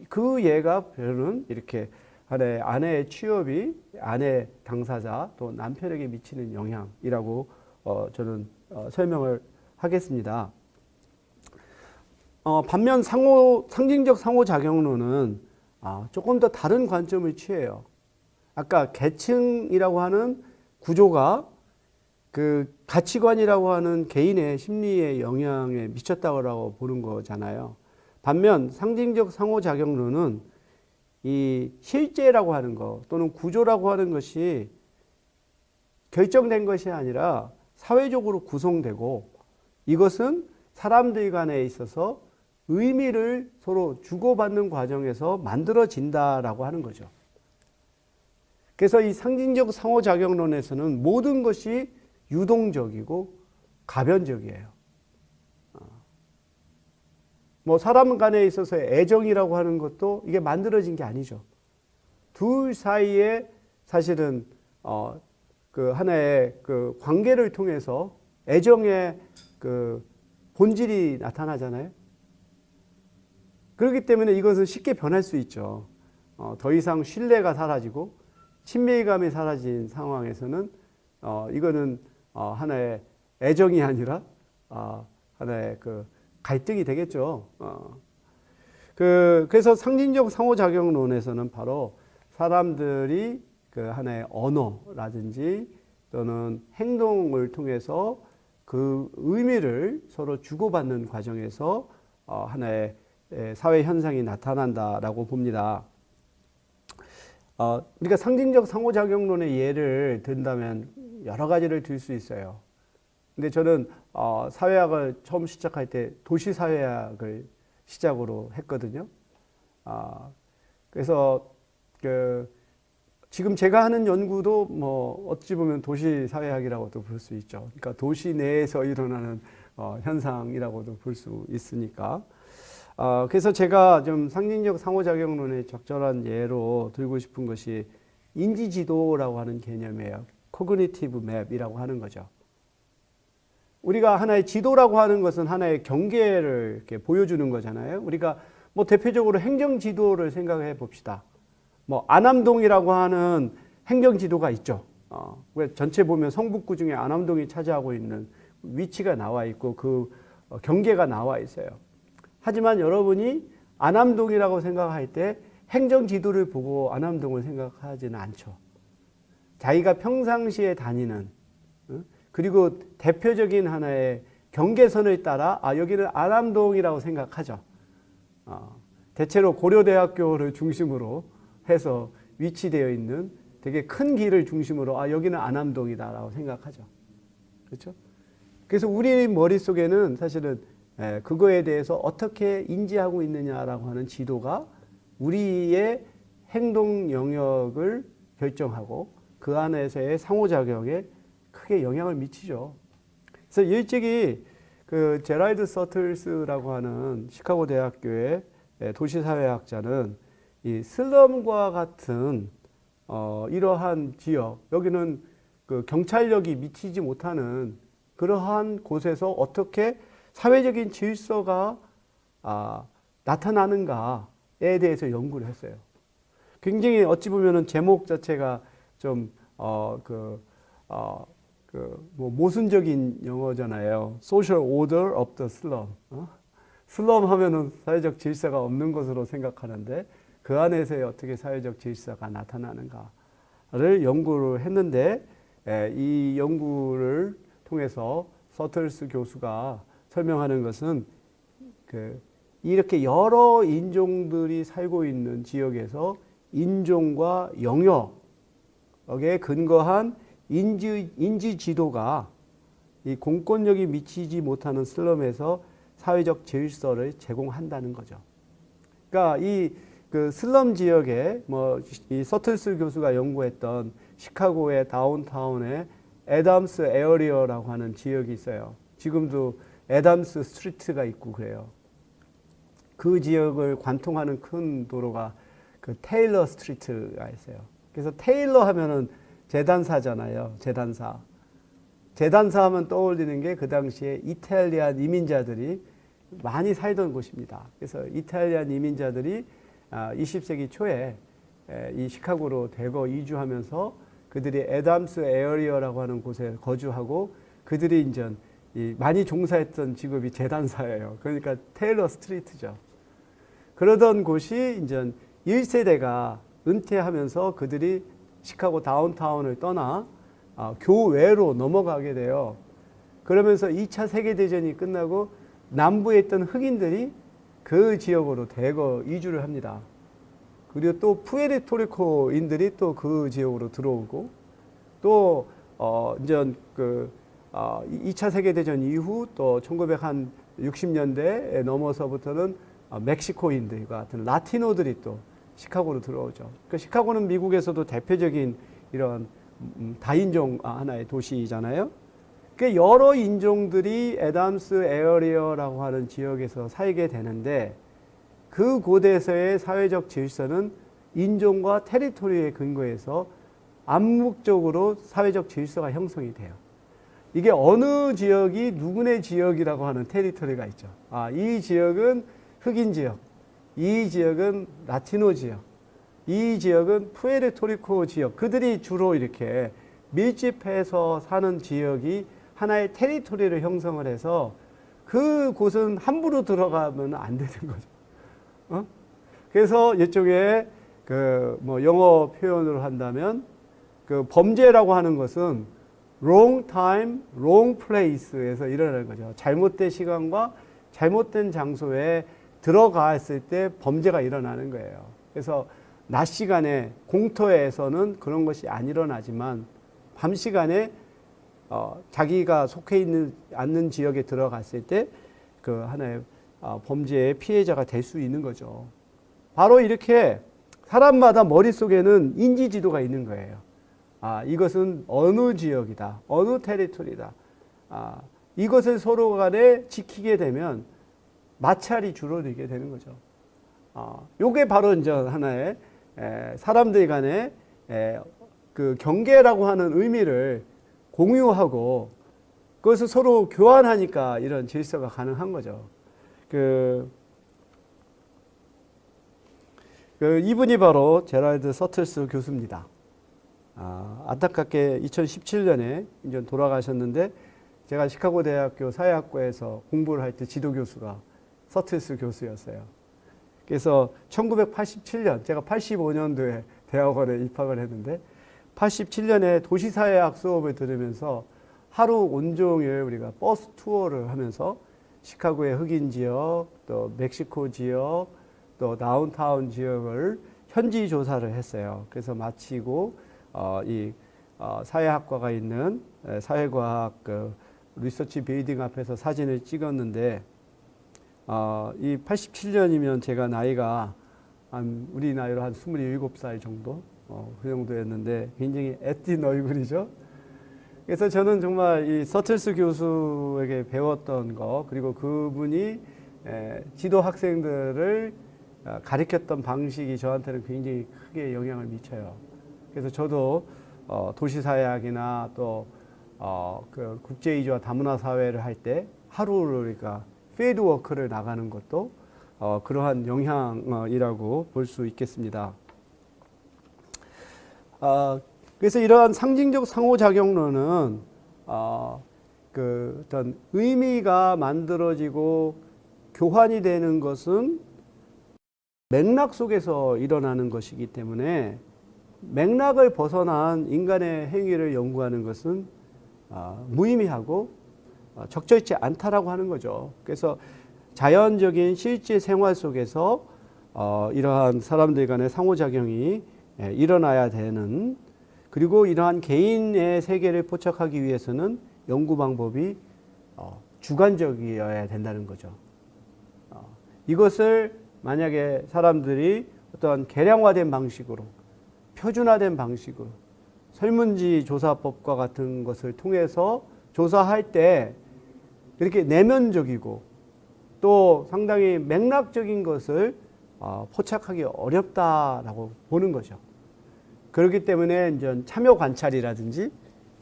그 예가 별은 이렇게 하나의 아내의 취업이 아내 당사자 또 남편에게 미치는 영향이라고 저는 설명을 하겠습니다. 반면 상징적 상호작용론은 조금 더 다른 관점을 취해요. 아까 계층이라고 하는 구조가 그 가치관이라고 하는 개인의 심리에 영향에 미쳤다고 보는 거잖아요. 반면 상징적 상호작용론은 이 실제라고 하는 것 또는 구조라고 하는 것이 결정된 것이 아니라 사회적으로 구성되고 이것은 사람들 간에 있어서 의미를 서로 주고받는 과정에서 만들어진다라고 하는 거죠. 그래서 이 상징적 상호작용론에서는 모든 것이 유동적이고 가변적이에요. 뭐 사람 간에 있어서 애정이라고 하는 것도 이게 만들어진 게 아니죠. 둘 사이에 사실은 그 하나의 그 관계를 통해서 애정의 그 본질이 나타나잖아요. 그렇기 때문에 이것은 쉽게 변할 수 있죠. 더 이상 신뢰가 사라지고 친밀감이 사라진 상황에서는 이거는 하나의 애정이 아니라 하나의 그 갈등이 되겠죠. 그래서 상징적 상호작용론에서는 바로 사람들이 그 하나의 언어라든지 또는 행동을 통해서 그 의미를 서로 주고받는 과정에서 하나의 사회 현상이 나타난다라고 봅니다. 우리가 상징적 상호작용론의 예를 든다면 여러 가지를 들 수 있어요. 근데 저는 사회학을 처음 시작할 때 도시사회학을 시작으로 했거든요. 그래서 지금 제가 하는 연구도 뭐 어찌 보면 도시사회학이라고도 볼 수 있죠. 그러니까 도시 내에서 일어나는 현상이라고도 볼 수 있으니까. 그래서 제가 좀 상징적 상호작용론의 적절한 예로 들고 싶은 것이 인지지도라고 하는 개념이에요. 코그니티브 맵이라고 하는 거죠. 우리가 하나의 지도라고 하는 것은 하나의 경계를 이렇게 보여주는 거잖아요. 우리가 뭐 대표적으로 행정지도를 생각해 봅시다. 뭐 안암동이라고 하는 행정지도가 있죠. 전체 보면 성북구 중에 안암동이 차지하고 있는 위치가 나와 있고 그 경계가 나와 있어요. 하지만 여러분이 안암동이라고 생각할 때 행정지도를 보고 안암동을 생각하지는 않죠. 자기가 평상시에 다니는 그리고 대표적인 하나의 경계선을 따라 여기는 안암동이라고 생각하죠. 대체로 고려대학교를 중심으로 해서 위치되어 있는 되게 큰 길을 중심으로 여기는 안암동이다라고 생각하죠. 그렇죠? 그래서 우리 머릿속에는 사실은 그거에 대해서 어떻게 인지하고 있느냐라고 하는 지도가 우리의 행동 영역을 결정하고 그 안에서의 상호작용에 크게 영향을 미치죠. 그래서 일찍이 그 제랄드 서틀스라고 하는 시카고 대학교의 도시사회학자는 이 슬럼과 같은 이러한 지역, 여기는 그 경찰력이 미치지 못하는 그러한 곳에서 어떻게 사회적인 질서가 나타나는가에 대해서 연구를 했어요. 굉장히 어찌 보면은 제목 자체가 좀 모순적인 영어잖아요. Social Order of the Slum. 슬럼 하면은 사회적 질서가 없는 것으로 생각하는데 그 안에서 어떻게 사회적 질서가 나타나는가를 연구를 했는데 이 연구를 통해서 서틀스 교수가 설명하는 것은 이렇게 여러 인종들이 살고 있는 지역에서 인종과 영역에 근거한 인지 지도가 이 공권력이 미치지 못하는 슬럼에서 사회적 질서를 제공한다는 거죠. 그러니까 그 슬럼 지역에 이 서틀스 교수가 연구했던 시카고의 다운타운의 애담스 에어리어라고 하는 지역이 있어요. 지금도 애담스 스트리트가 있고 그래요. 그 지역을 관통하는 큰 도로가 그 테일러 스트리트가 있어요. 그래서 테일러 하면은 재단사잖아요. 재단사. 재단사 하면 떠올리는 게 그 당시에 이탈리안 이민자들이 많이 살던 곳입니다. 그래서 이탈리안 이민자들이 20세기 초에 이 시카고로 대거 이주하면서 그들이 애담스 에어리어라고 하는 곳에 거주하고 그들이 이제 많이 종사했던 직업이 재단사예요. 그러니까 테일러 스트리트죠. 그러던 곳이 이제 1세대가 은퇴하면서 그들이 시카고 다운타운을 떠나 교외로 넘어가게 돼요. 그러면서 2차 세계대전이 끝나고 남부에 있던 흑인들이 그 지역으로 대거 이주를 합니다. 그리고 또 푸에르토리코인들이 또 그 지역으로 들어오고 또 이제 2차 세계대전 이후 또 1960년대에 넘어서부터는 멕시코인들 같은 라티노들이 또 시카고로 들어오죠. 그러니까 시카고는 미국에서도 대표적인 이런 다인종 하나의 도시잖아요. 그 여러 인종들이 애담스 에어리어라고 하는 지역에서 살게 되는데 그 곳에서의 사회적 질서는 인종과 테리토리에 근거해서 암묵적으로 사회적 질서가 형성이 돼요. 이게 어느 지역이 누구네 지역이라고 하는 테리토리가 있죠. 이 지역은 흑인 지역, 이 지역은 라티노 지역, 이 지역은 푸에르토리코 지역. 그들이 주로 이렇게 밀집해서 사는 지역이 하나의 테리토리를 형성을 해서 그 곳은 함부로 들어가면 안 되는 거죠. 그래서 이쪽에 영어 표현으로 한다면 그 범죄라고 하는 것은 wrong time, wrong place에서 일어나는 거죠. 잘못된 시간과 잘못된 장소에 들어갔을 때 범죄가 일어나는 거예요. 그래서 낮 시간에 공터에서는 그런 것이 안 일어나지만 밤 시간에 자기가 속해 있는 않는 지역에 들어갔을 때 그 하나의 범죄의 피해자가 될 수 있는 거죠. 바로 이렇게 사람마다 머릿속에는 인지지도가 있는 거예요. 이것은 어느 지역이다, 어느 테리토리다. 이것을 서로 간에 지키게 되면 마찰이 줄어들게 되는 거죠. 요게 바로 이제 하나의 사람들 간의 그 경계라고 하는 의미를 공유하고 그것을 서로 교환하니까 이런 질서가 가능한 거죠. 이분이 바로 제랄드 서틀스 교수입니다. 안타깝게 2017년에 이제 돌아가셨는데 제가 시카고 대학교 사회학과에서 공부를 할 때 지도 교수가 서틀스 교수였어요. 그래서 1987년, 제가 85년도에 대학원에 입학을 했는데 87년에 도시사회학 수업을 들으면서 하루 온종일 우리가 버스 투어를 하면서 시카고의 흑인 지역, 또 멕시코 지역, 또 다운타운 지역을 현지 조사를 했어요. 그래서 마치고 사회학과가 있는 사회과학 리서치 빌딩 앞에서 사진을 찍었는데 이 87년이면 제가 나이가 우리 나이로 한 27살 정도 그 정도였는데 굉장히 애띤 얼굴이죠. 그래서 저는 정말 이 서틀스 교수에게 배웠던 거 그리고 그분이 지도 학생들을 가르쳤던 방식이 저한테는 굉장히 크게 영향을 미쳐요. 그래서 저도 도시사회학이나 또 그 국제이주와 다문화 사회를 할 때 하루를 그러니까 필드워크를 나가는 것도 그러한 영향이라고 볼 수 있겠습니다. 그래서 이러한 상징적 상호작용론은 어떤 의미가 만들어지고 교환이 되는 것은 맥락 속에서 일어나는 것이기 때문에 맥락을 벗어난 인간의 행위를 연구하는 것은 무의미하고 적절치 않다라고 하는 거죠. 그래서 자연적인 실제 생활 속에서 이러한 사람들 간의 상호작용이 일어나야 되는 그리고 이러한 개인의 세계를 포착하기 위해서는 연구 방법이 주관적이어야 된다는 거죠. 이것을 만약에 사람들이 어떤 계량화된 방식으로 표준화된 방식으로 설문지 조사법과 같은 것을 통해서 조사할 때 이렇게 내면적이고 또 상당히 맥락적인 것을 포착하기 어렵다라고 보는 거죠. 그렇기 때문에 이제 참여 관찰이라든지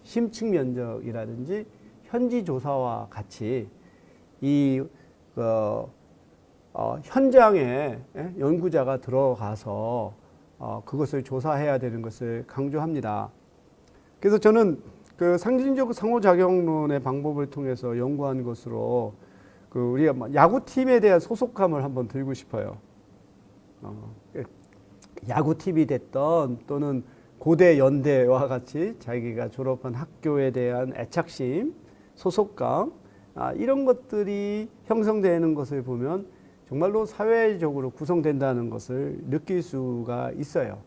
심층 면적이라든지 현지 조사와 같이 이 현장에 연구자가 들어가서 그것을 조사해야 되는 것을 강조합니다. 그래서 저는 그 상징적 상호작용론의 방법을 통해서 연구한 것으로 우리가 야구팀에 대한 소속감을 한번 들고 싶어요. 야구팀이 됐던 또는 고대 연대와 같이 자기가 졸업한 학교에 대한 애착심, 소속감 이런 것들이 형성되는 것을 보면 정말로 사회적으로 구성된다는 것을 느낄 수가 있어요.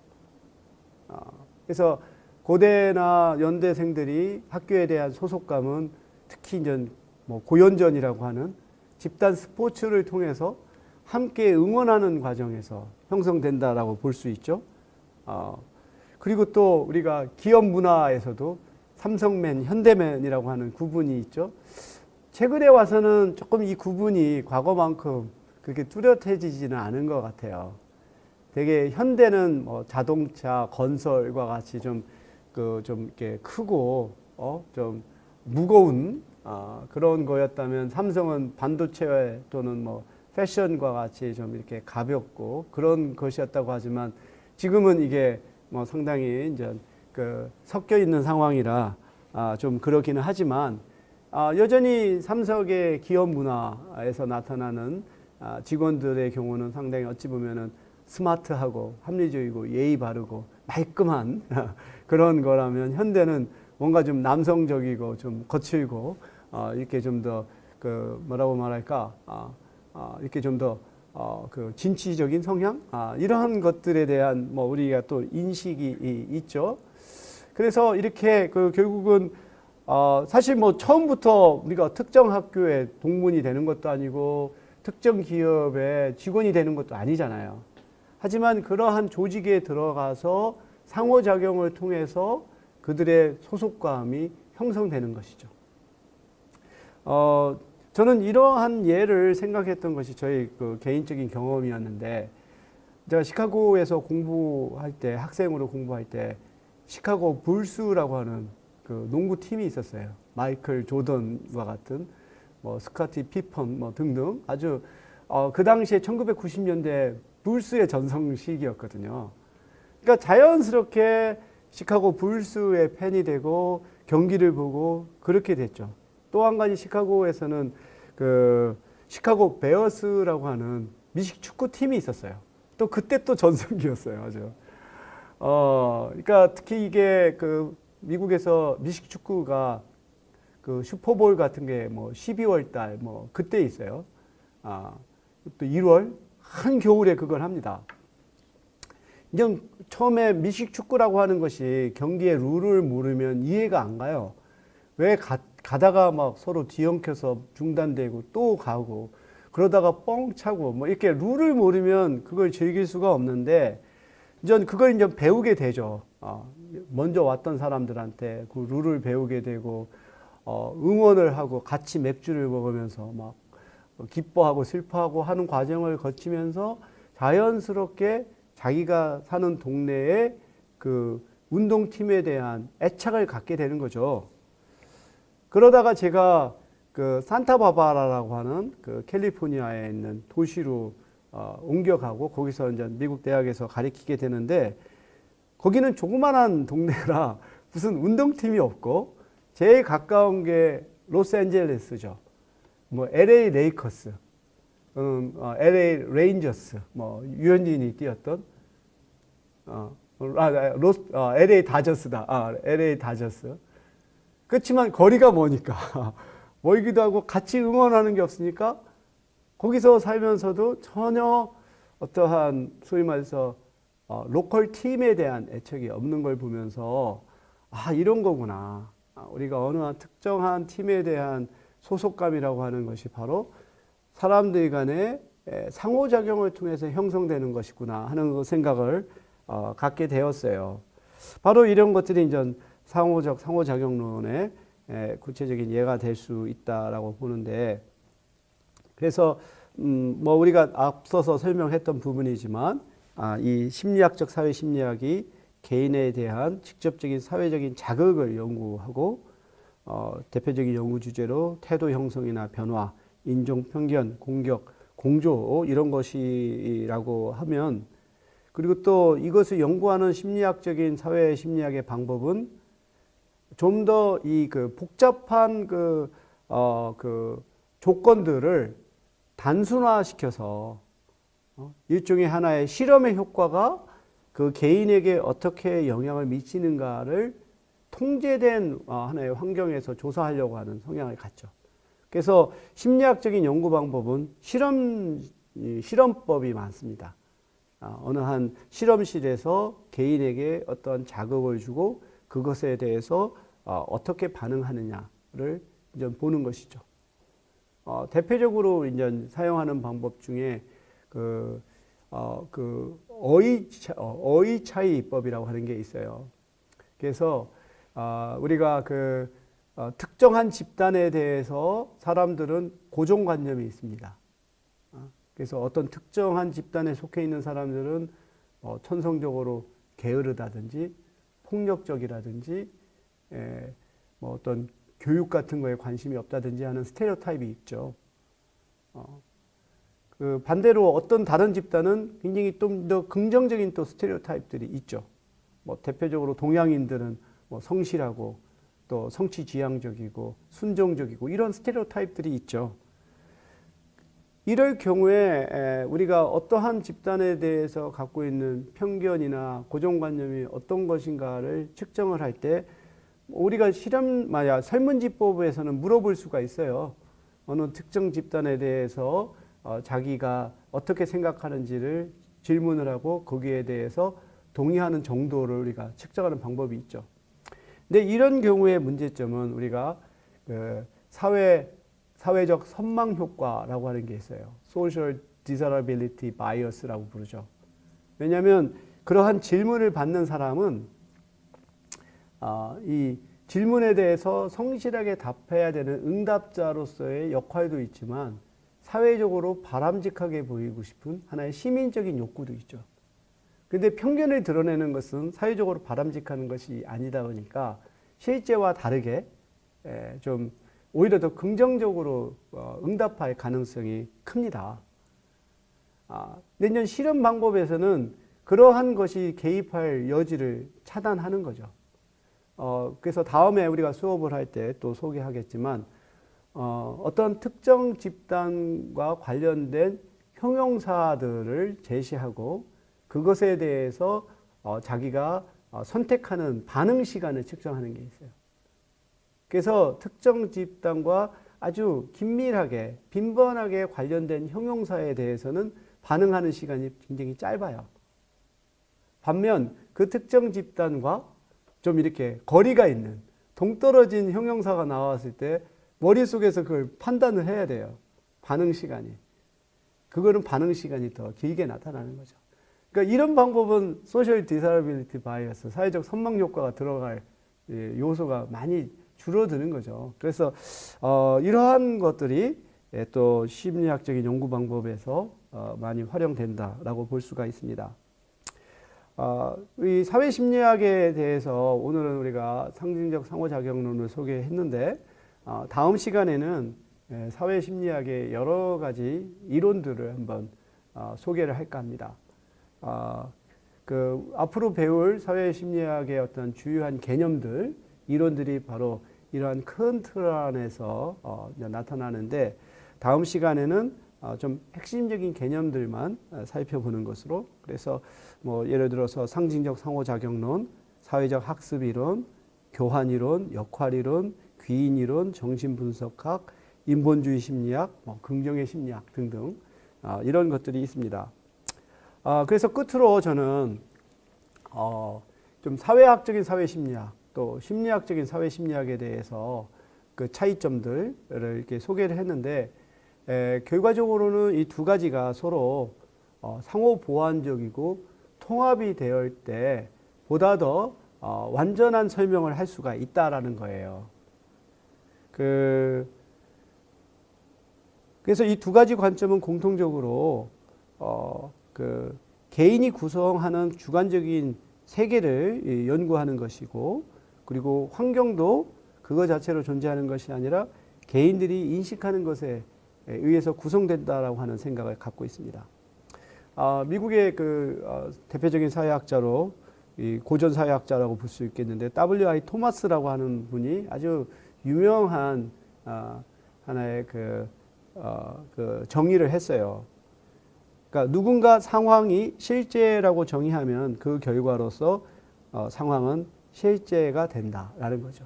그래서 고대나 연대생들이 학교에 대한 소속감은 특히 이제 고연전이라고 하는 집단 스포츠를 통해서 함께 응원하는 과정에서 형성된다라고 볼 수 있죠. 그리고 또 우리가 기업 문화에서도 삼성맨, 현대맨이라고 하는 구분이 있죠. 최근에 와서는 조금 이 구분이 과거만큼 그렇게 뚜렷해지지는 않은 것 같아요. 되게 현대는 자동차, 건설과 같이 좀 이렇게 크고 좀 무거운 그런 거였다면 삼성은 반도체 또는 패션과 같이 좀 이렇게 가볍고 그런 것이었다고 하지만 지금은 이게 상당히 이제 섞여 있는 상황이라 좀 그렇기는 하지만 여전히 삼성의 기업 문화에서 나타나는 직원들의 경우는 상당히 어찌 보면은 스마트하고 합리적이고 예의 바르고 말끔한 그런 거라면 현대는 뭔가 좀 남성적이고 좀 거칠고 이렇게 좀 더 뭐라고 말할까 이렇게 좀 더 그 진취적인 성향, 이러한 것들에 대한 뭐 우리가 또 인식이 있죠. 그래서 이렇게 그 결국은 사실 뭐 처음부터 우리가 특정 학교에 동문이 되는 것도 아니고 특정 기업의 직원이 되는 것도 아니잖아요. 하지만 그러한 조직에 들어가서 상호작용을 통해서 그들의 소속감이 형성되는 것이죠. 저는 이러한 예를 생각했던 것이 저희 그 개인적인 경험이었는데, 제가 시카고에서 공부할 때, 학생으로 공부할 때, 시카고 불스라고 하는 그 농구팀이 있었어요. 마이클 조던과 같은, 뭐, 스카티 피펀, 뭐, 등등. 아주, 그 당시에 1990년대 불스의 전성 시기였거든요. 그러니까 자연스럽게 시카고 불스의 팬이 되고, 경기를 보고, 그렇게 됐죠. 또 한 가지 시카고에서는 그 시카고 베어스라고 하는 미식 축구 팀이 있었어요. 또 그때 또 전성기였어요. 아주. 그러니까 특히 이게 그 미국에서 미식 축구가 그 슈퍼볼 같은 게 뭐 12월 달 뭐 그때 있어요. 또 1월 한겨울에 그걸 합니다. 그냥 처음에 미식 축구라고 하는 것이 경기의 룰을 모르면 이해가 안 가요. 왜 가다가 막 서로 뒤엉켜서 중단되고 또 가고 그러다가 뻥 차고 뭐 이렇게 룰을 모르면 그걸 즐길 수가 없는데, 전 그걸 이제 배우게 되죠. 먼저 왔던 사람들한테 그 룰을 배우게 되고, 응원을 하고 같이 맥주를 먹으면서 막 기뻐하고 슬퍼하고 하는 과정을 거치면서 자연스럽게 자기가 사는 동네에 그 운동팀에 대한 애착을 갖게 되는 거죠. 그러다가 제가 그 산타바바라라고 하는 그 캘리포니아에 있는 도시로 옮겨가고 거기서 이제 미국 대학에서 가르치게 되는데, 거기는 조그만한 동네라 무슨 운동팀이 없고 제일 가까운 게 로스앤젤레스죠. 뭐 LA 레이커스, LA 레인저스, 뭐 유현진이 뛰었던 LA 다저스다. LA 다저스. 그렇지만 거리가 머니까 멀기도 하고 같이 응원하는 게 없으니까 거기서 살면서도 전혀 어떠한 소위 말해서 로컬 팀에 대한 애착이 없는 걸 보면서 이런 거구나. 우리가 어느 한 특정한 팀에 대한 소속감이라고 하는 것이 바로 사람들 간의 상호작용을 통해서 형성되는 것이구나 하는 생각을 갖게 되었어요. 바로 이런 것들이 이제 상호작용론의 구체적인 예가 될 수 있다라고 보는데, 그래서 뭐 우리가 앞서서 설명했던 부분이지만 이 심리학적 사회심리학이 개인에 대한 직접적인 사회적인 자극을 연구하고, 대표적인 연구 주제로 태도 형성이나 변화, 인종 편견, 공격, 공조 이런 것이라고 하면, 그리고 또 이것을 연구하는 심리학적인 사회심리학의 방법은 좀 더 이 그 복잡한 그 조건들을 단순화시켜서 일종의 하나의 실험의 효과가 그 개인에게 어떻게 영향을 미치는가를 통제된 하나의 환경에서 조사하려고 하는 성향을 갖죠. 그래서 심리학적인 연구 방법은 실험법이 많습니다. 어느 한 실험실에서 개인에게 어떤 자극을 주고 그것에 대해서 어떻게 반응하느냐를 이제 보는 것이죠. 대표적으로 이제 사용하는 방법 중에 어휘 차이법이라고 하는 게 있어요. 그래서 우리가 특정한 집단에 대해서 사람들은 고정관념이 있습니다. 그래서 어떤 특정한 집단에 속해 있는 사람들은 천성적으로 게으르다든지 폭력적이라든지 뭐 어떤 교육 같은 거에 관심이 없다든지 하는 스테레오타입이 있죠. 그 반대로 어떤 다른 집단은 굉장히 좀 더 긍정적인 또 스테레오타입들이 있죠. 뭐 대표적으로 동양인들은 뭐 성실하고 또 성취지향적이고 순종적이고 이런 스테레오타입들이 있죠. 이럴 경우에 우리가 어떠한 집단에 대해서 갖고 있는 편견이나 고정관념이 어떤 것인가를 측정을 할 때 우리가 설문지법에서는 물어볼 수가 있어요. 어느 특정 집단에 대해서 자기가 어떻게 생각하는지를 질문을 하고 거기에 대해서 동의하는 정도를 우리가 측정하는 방법이 있죠. 근데 이런 경우의 문제점은 우리가 그 사회적 선망 효과라고 하는 게 있어요. Social Desirability Bias라고 부르죠. 왜냐하면 그러한 질문을 받는 사람은 이 질문에 대해서 성실하게 답해야 되는 응답자로서의 역할도 있지만 사회적으로 바람직하게 보이고 싶은 하나의 시민적인 욕구도 있죠. 근데 편견을 드러내는 것은 사회적으로 바람직한 것이 아니다 보니까 실제와 다르게 좀 오히려 더 긍정적으로 응답할 가능성이 큽니다. 내년 실험 방법에서는 그러한 것이 개입할 여지를 차단하는 거죠. 그래서 다음에 우리가 수업을 할 때 또 소개하겠지만 어떤 특정 집단과 관련된 형용사들을 제시하고 그것에 대해서 자기가 선택하는 반응 시간을 측정하는 게 있어요. 그래서 특정 집단과 아주 긴밀하게 빈번하게 관련된 형용사에 대해서는 반응하는 시간이 굉장히 짧아요. 반면 그 특정 집단과 좀 이렇게 거리가 있는 동떨어진 형용사가 나왔을 때 머릿속에서 그걸 판단을 해야 돼요. 반응 시간이. 그거는 반응 시간이 더 길게 나타나는 거죠. 그러니까 이런 방법은 Social Desirability Bias, 사회적 선망 효과가 들어갈 요소가 많이 줄어드는 거죠. 그래서 이러한 것들이 또 심리학적인 연구 방법에서 많이 활용된다라고 볼 수가 있습니다. 이 사회심리학에 대해서 오늘은 우리가 상징적 상호작용론을 소개했는데 다음 시간에는 사회심리학의 여러 가지 이론들을 한번 소개를 할까 합니다. 앞으로 배울 사회심리학의 어떤 주요한 개념들, 이론들이 바로 이러한 큰 틀 안에서 나타나는데 다음 시간에는 좀 핵심적인 개념들만 살펴보는 것으로, 그래서 뭐 예를 들어서 상징적 상호작용론, 사회적 학습이론, 교환이론, 역할이론, 귀인이론, 정신분석학, 인본주의 심리학, 긍정의 심리학 등등 이런 것들이 있습니다. 그래서 끝으로 저는 좀 사회학적인 사회심리학 또 심리학적인 사회심리학에 대해서 그 차이점들을 이렇게 소개를 했는데 결과적으로는 이 두 가지가 서로 상호 보완적이고 통합이 되어 있을 때 보다 더 완전한 설명을 할 수가 있다라는 거예요. 그래서 이 두 가지 관점은 공통적으로 개인이 구성하는 주관적인 세계를 연구하는 것이고, 그리고 환경도 그거 자체로 존재하는 것이 아니라 개인들이 인식하는 것에 의해서 구성된다라고 하는 생각을 갖고 있습니다. 미국의 대표적인 사회학자로 고전 사회학자라고 볼 수 있겠는데 W.I. 토마스라고 하는 분이 아주 유명한 하나의 정의를 했어요. 그러니까 누군가 상황이 실제라고 정의하면 그 결과로서 상황은 실제가 된다라는 거죠.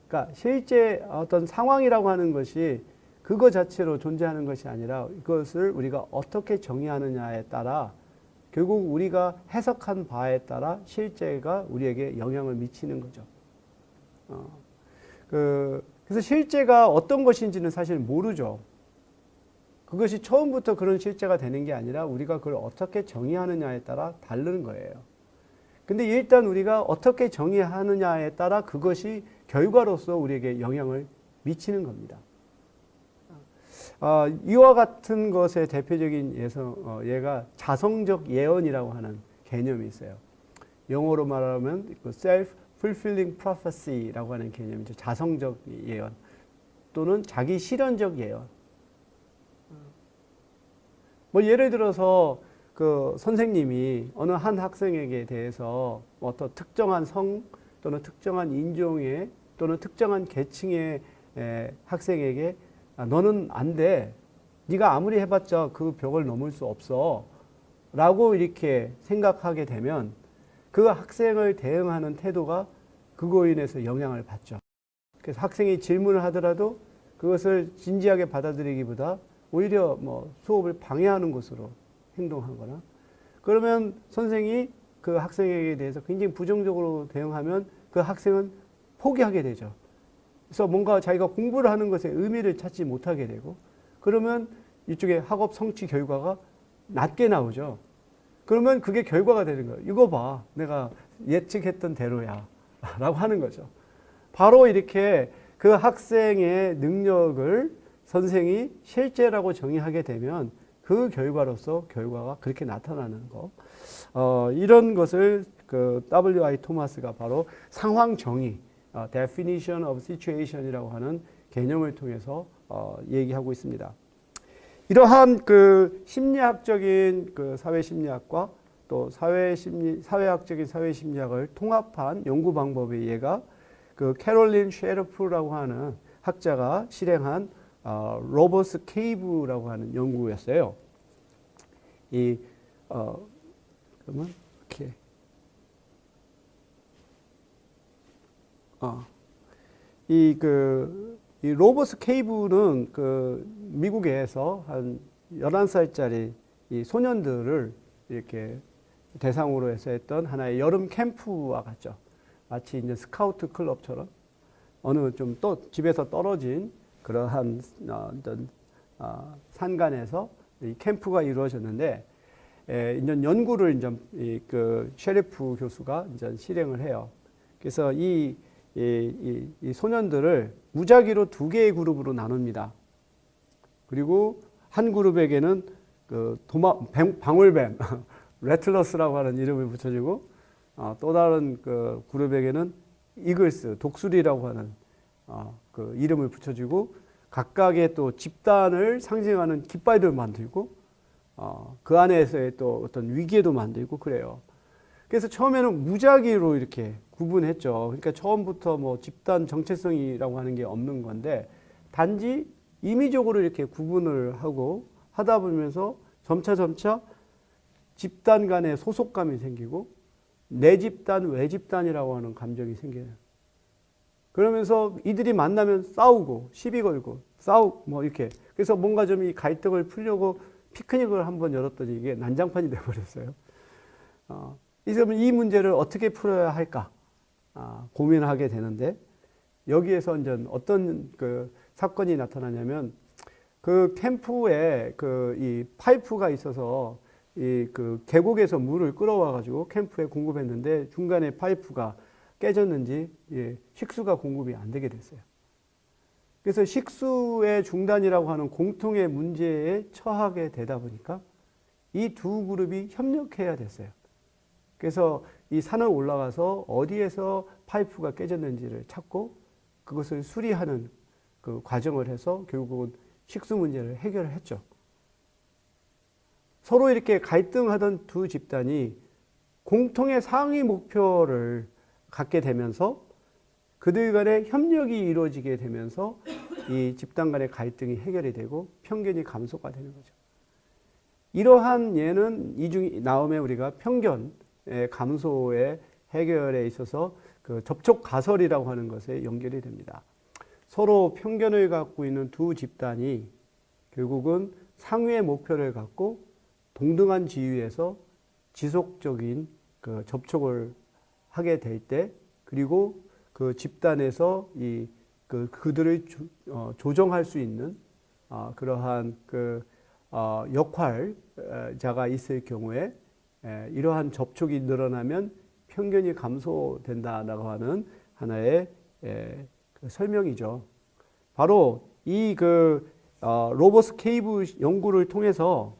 그러니까 실제 어떤 상황이라고 하는 것이 그거 자체로 존재하는 것이 아니라 이것을 우리가 어떻게 정의하느냐에 따라 결국 우리가 해석한 바에 따라 실제가 우리에게 영향을 미치는 거죠. 그래서 실제가 어떤 것인지는 사실 모르죠. 그것이 처음부터 그런 실제가 되는 게 아니라 우리가 그걸 어떻게 정의하느냐에 따라 다르는 거예요. 근데 일단 우리가 어떻게 정의하느냐에 따라 그것이 결과로서 우리에게 영향을 미치는 겁니다. 이와 같은 것의 대표적인 예가 자성적 예언이라고 하는 개념이 있어요. 영어로 말하면 self-fulfilling prophecy라고 하는 개념이죠. 자성적 예언 또는 자기 실현적 예언. 뭐 예를 들어서 선생님이 어느 한 학생에게 대해서 어떤 특정한 성 또는 특정한 인종의 또는 특정한 계층의 학생에게 너는 안 돼. 네가 아무리 해봤자 그 벽을 넘을 수 없어. 라고 이렇게 생각하게 되면 그 학생을 대응하는 태도가 그거로 인해서 영향을 받죠. 그래서 학생이 질문을 하더라도 그것을 진지하게 받아들이기보다 오히려 뭐 수업을 방해하는 것으로 행동하거나, 그러면 선생이 그 학생에게 대해서 굉장히 부정적으로 대응하면 그 학생은 포기하게 되죠. 그래서 뭔가 자기가 공부를 하는 것에 의미를 찾지 못하게 되고, 그러면 이쪽에 학업 성취 결과가 낮게 나오죠. 그러면 그게 결과가 되는 거예요. 이거 봐, 내가 예측했던 대로야 라고 하는 거죠. 바로 이렇게 그 학생의 능력을 선생이 실제라고 정의하게 되면 그 결과로서 결과가 그렇게 나타나는 거. 이런 것을 그 W.I. 토마스가 바로 상황 정의, definition of situation이라고 하는 개념을 통해서 얘기하고 있습니다. 이러한 그 심리학적인 그 사회심리학과 또 사회학적인 사회심리학을 통합한 연구 방법의 예가 그 캐롤린 셰르프라고 하는 학자가 실행한 로버스 케이브라고 하는 연구였어요. 그러면 이렇게 이 로버스 케이브는 그 미국에서 한 11살짜리 이 소년들을 이렇게 대상으로 해서 했던 하나의 여름 캠프와 같죠. 마치 이제 스카우트 클럽처럼 어느 좀 또 집에서 떨어진 그러한 산간에서 이 캠프가 이루어졌는데, 이제 연구를 이제 그 셰리프 교수가 이제 실행을 해요. 그래서 이 소년들을 무작위로 2개의 그룹으로 나눕니다. 그리고 한 그룹에게는 그 방울뱀, 레틀러스라고 하는 이름을 붙여주고, 또 다른 그 그룹에게는 이글스, 독수리라고 하는 그 이름을 붙여주고, 각각의 또 집단을 상징하는 깃발도 만들고, 그 안에서의 또 어떤 위기에도 만들고 그래요. 그래서 처음에는 무작위로 이렇게 구분했죠. 그러니까 처음부터 뭐 집단 정체성이라고 하는 게 없는 건데, 단지 임의적으로 이렇게 구분을 하고 하다 보면서 점차 집단 간의 소속감이 생기고, 내 집단, 외 집단이라고 하는 감정이 생겨요. 그러면서 이들이 만나면 싸우고, 시비 걸고, 뭐 이렇게. 그래서 뭔가 좀 이 갈등을 풀려고 피크닉을 한번 열었더니 이게 난장판이 돼버렸어요. 이 문제를 어떻게 풀어야 할까? 고민하게 되는데, 여기에서 이제 어떤 그 사건이 나타나냐면, 그 캠프에 그 이 파이프가 있어서 이 그 계곡에서 물을 끌어와 가지고 캠프에 공급했는데, 중간에 파이프가 깨졌는지 식수가 공급이 안 되게 됐어요. 그래서 식수의 중단이라고 하는 공통의 문제에 처하게 되다 보니까 이 두 그룹이 협력해야 됐어요. 그래서 이 산을 올라가서 어디에서 파이프가 깨졌는지를 찾고 그것을 수리하는 그 과정을 해서 결국은 식수 문제를 해결했죠. 서로 이렇게 갈등하던 두 집단이 공통의 상위 목표를 갖게 되면서 그들 간의 협력이 이루어지게 되면서 이 집단 간의 갈등이 해결이 되고 편견이 감소가 되는 거죠. 이러한 예는 이중 나오면 우리가 편견 감소의 해결에 있어서 그 접촉 가설이라고 하는 것에 연결이 됩니다. 서로 편견을 갖고 있는 두 집단이 결국은 상위의 목표를 갖고 동등한 지위에서 지속적인 그 접촉을 하게 될 때, 그리고 그 집단에서 그들을 조정할 수 있는 그러한 그 역할자가 있을 경우에 이러한 접촉이 늘어나면 편견이 감소된다라고 하는 하나의 그 설명이죠. 바로 이 로버스 케이브 연구를 통해서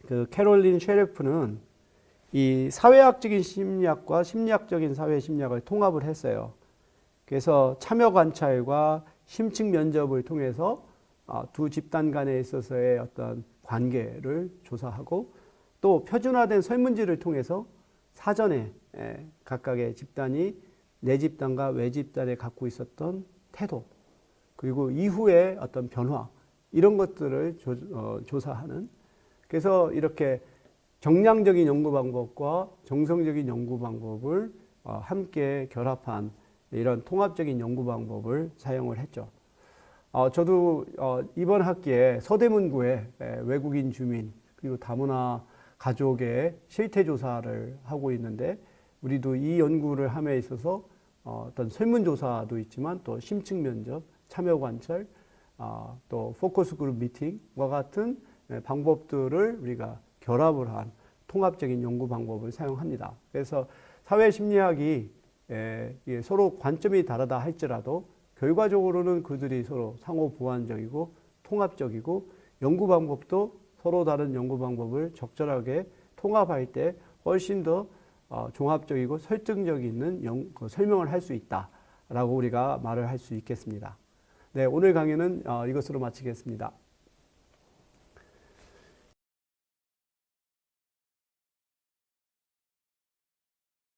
그 캐롤린 셰르프는 이 사회학적인 심리학과 심리학적인 사회심리학을 통합을 했어요. 그래서 참여 관찰과 심층 면접을 통해서 두 집단 간에 있어서의 어떤 관계를 조사하고, 또 표준화된 설문지를 통해서 사전에 각각의 집단이 내 집단과 외 집단에 갖고 있었던 태도, 그리고 이후의 어떤 변화, 이런 것들을 조사하는, 그래서 이렇게 정량적인 연구 방법과 정성적인 연구 방법을 함께 결합한 이런 통합적인 연구 방법을 사용을 했죠. 저도 이번 학기에 서대문구에 외국인 주민 그리고 다문화 가족의 실태 조사를 하고 있는데 우리도 이 연구를 함에 있어서 어떤 설문조사도 있지만 또 심층 면접, 참여 관찰, 또 포커스 그룹 미팅과 같은 방법들을 우리가 결합을 한 통합적인 연구 방법을 사용합니다. 그래서 사회 심리학이 서로 관점이 다르다 할지라도 결과적으로는 그들이 서로 상호 보완적이고 통합적이고 연구 방법도 서로 다른 연구 방법을 적절하게 통합할 때 훨씬 더 종합적이고 설득력 있는 설명을 할 수 있다라고 우리가 말을 할 수 있겠습니다. 네, 오늘 강의는 이것으로 마치겠습니다.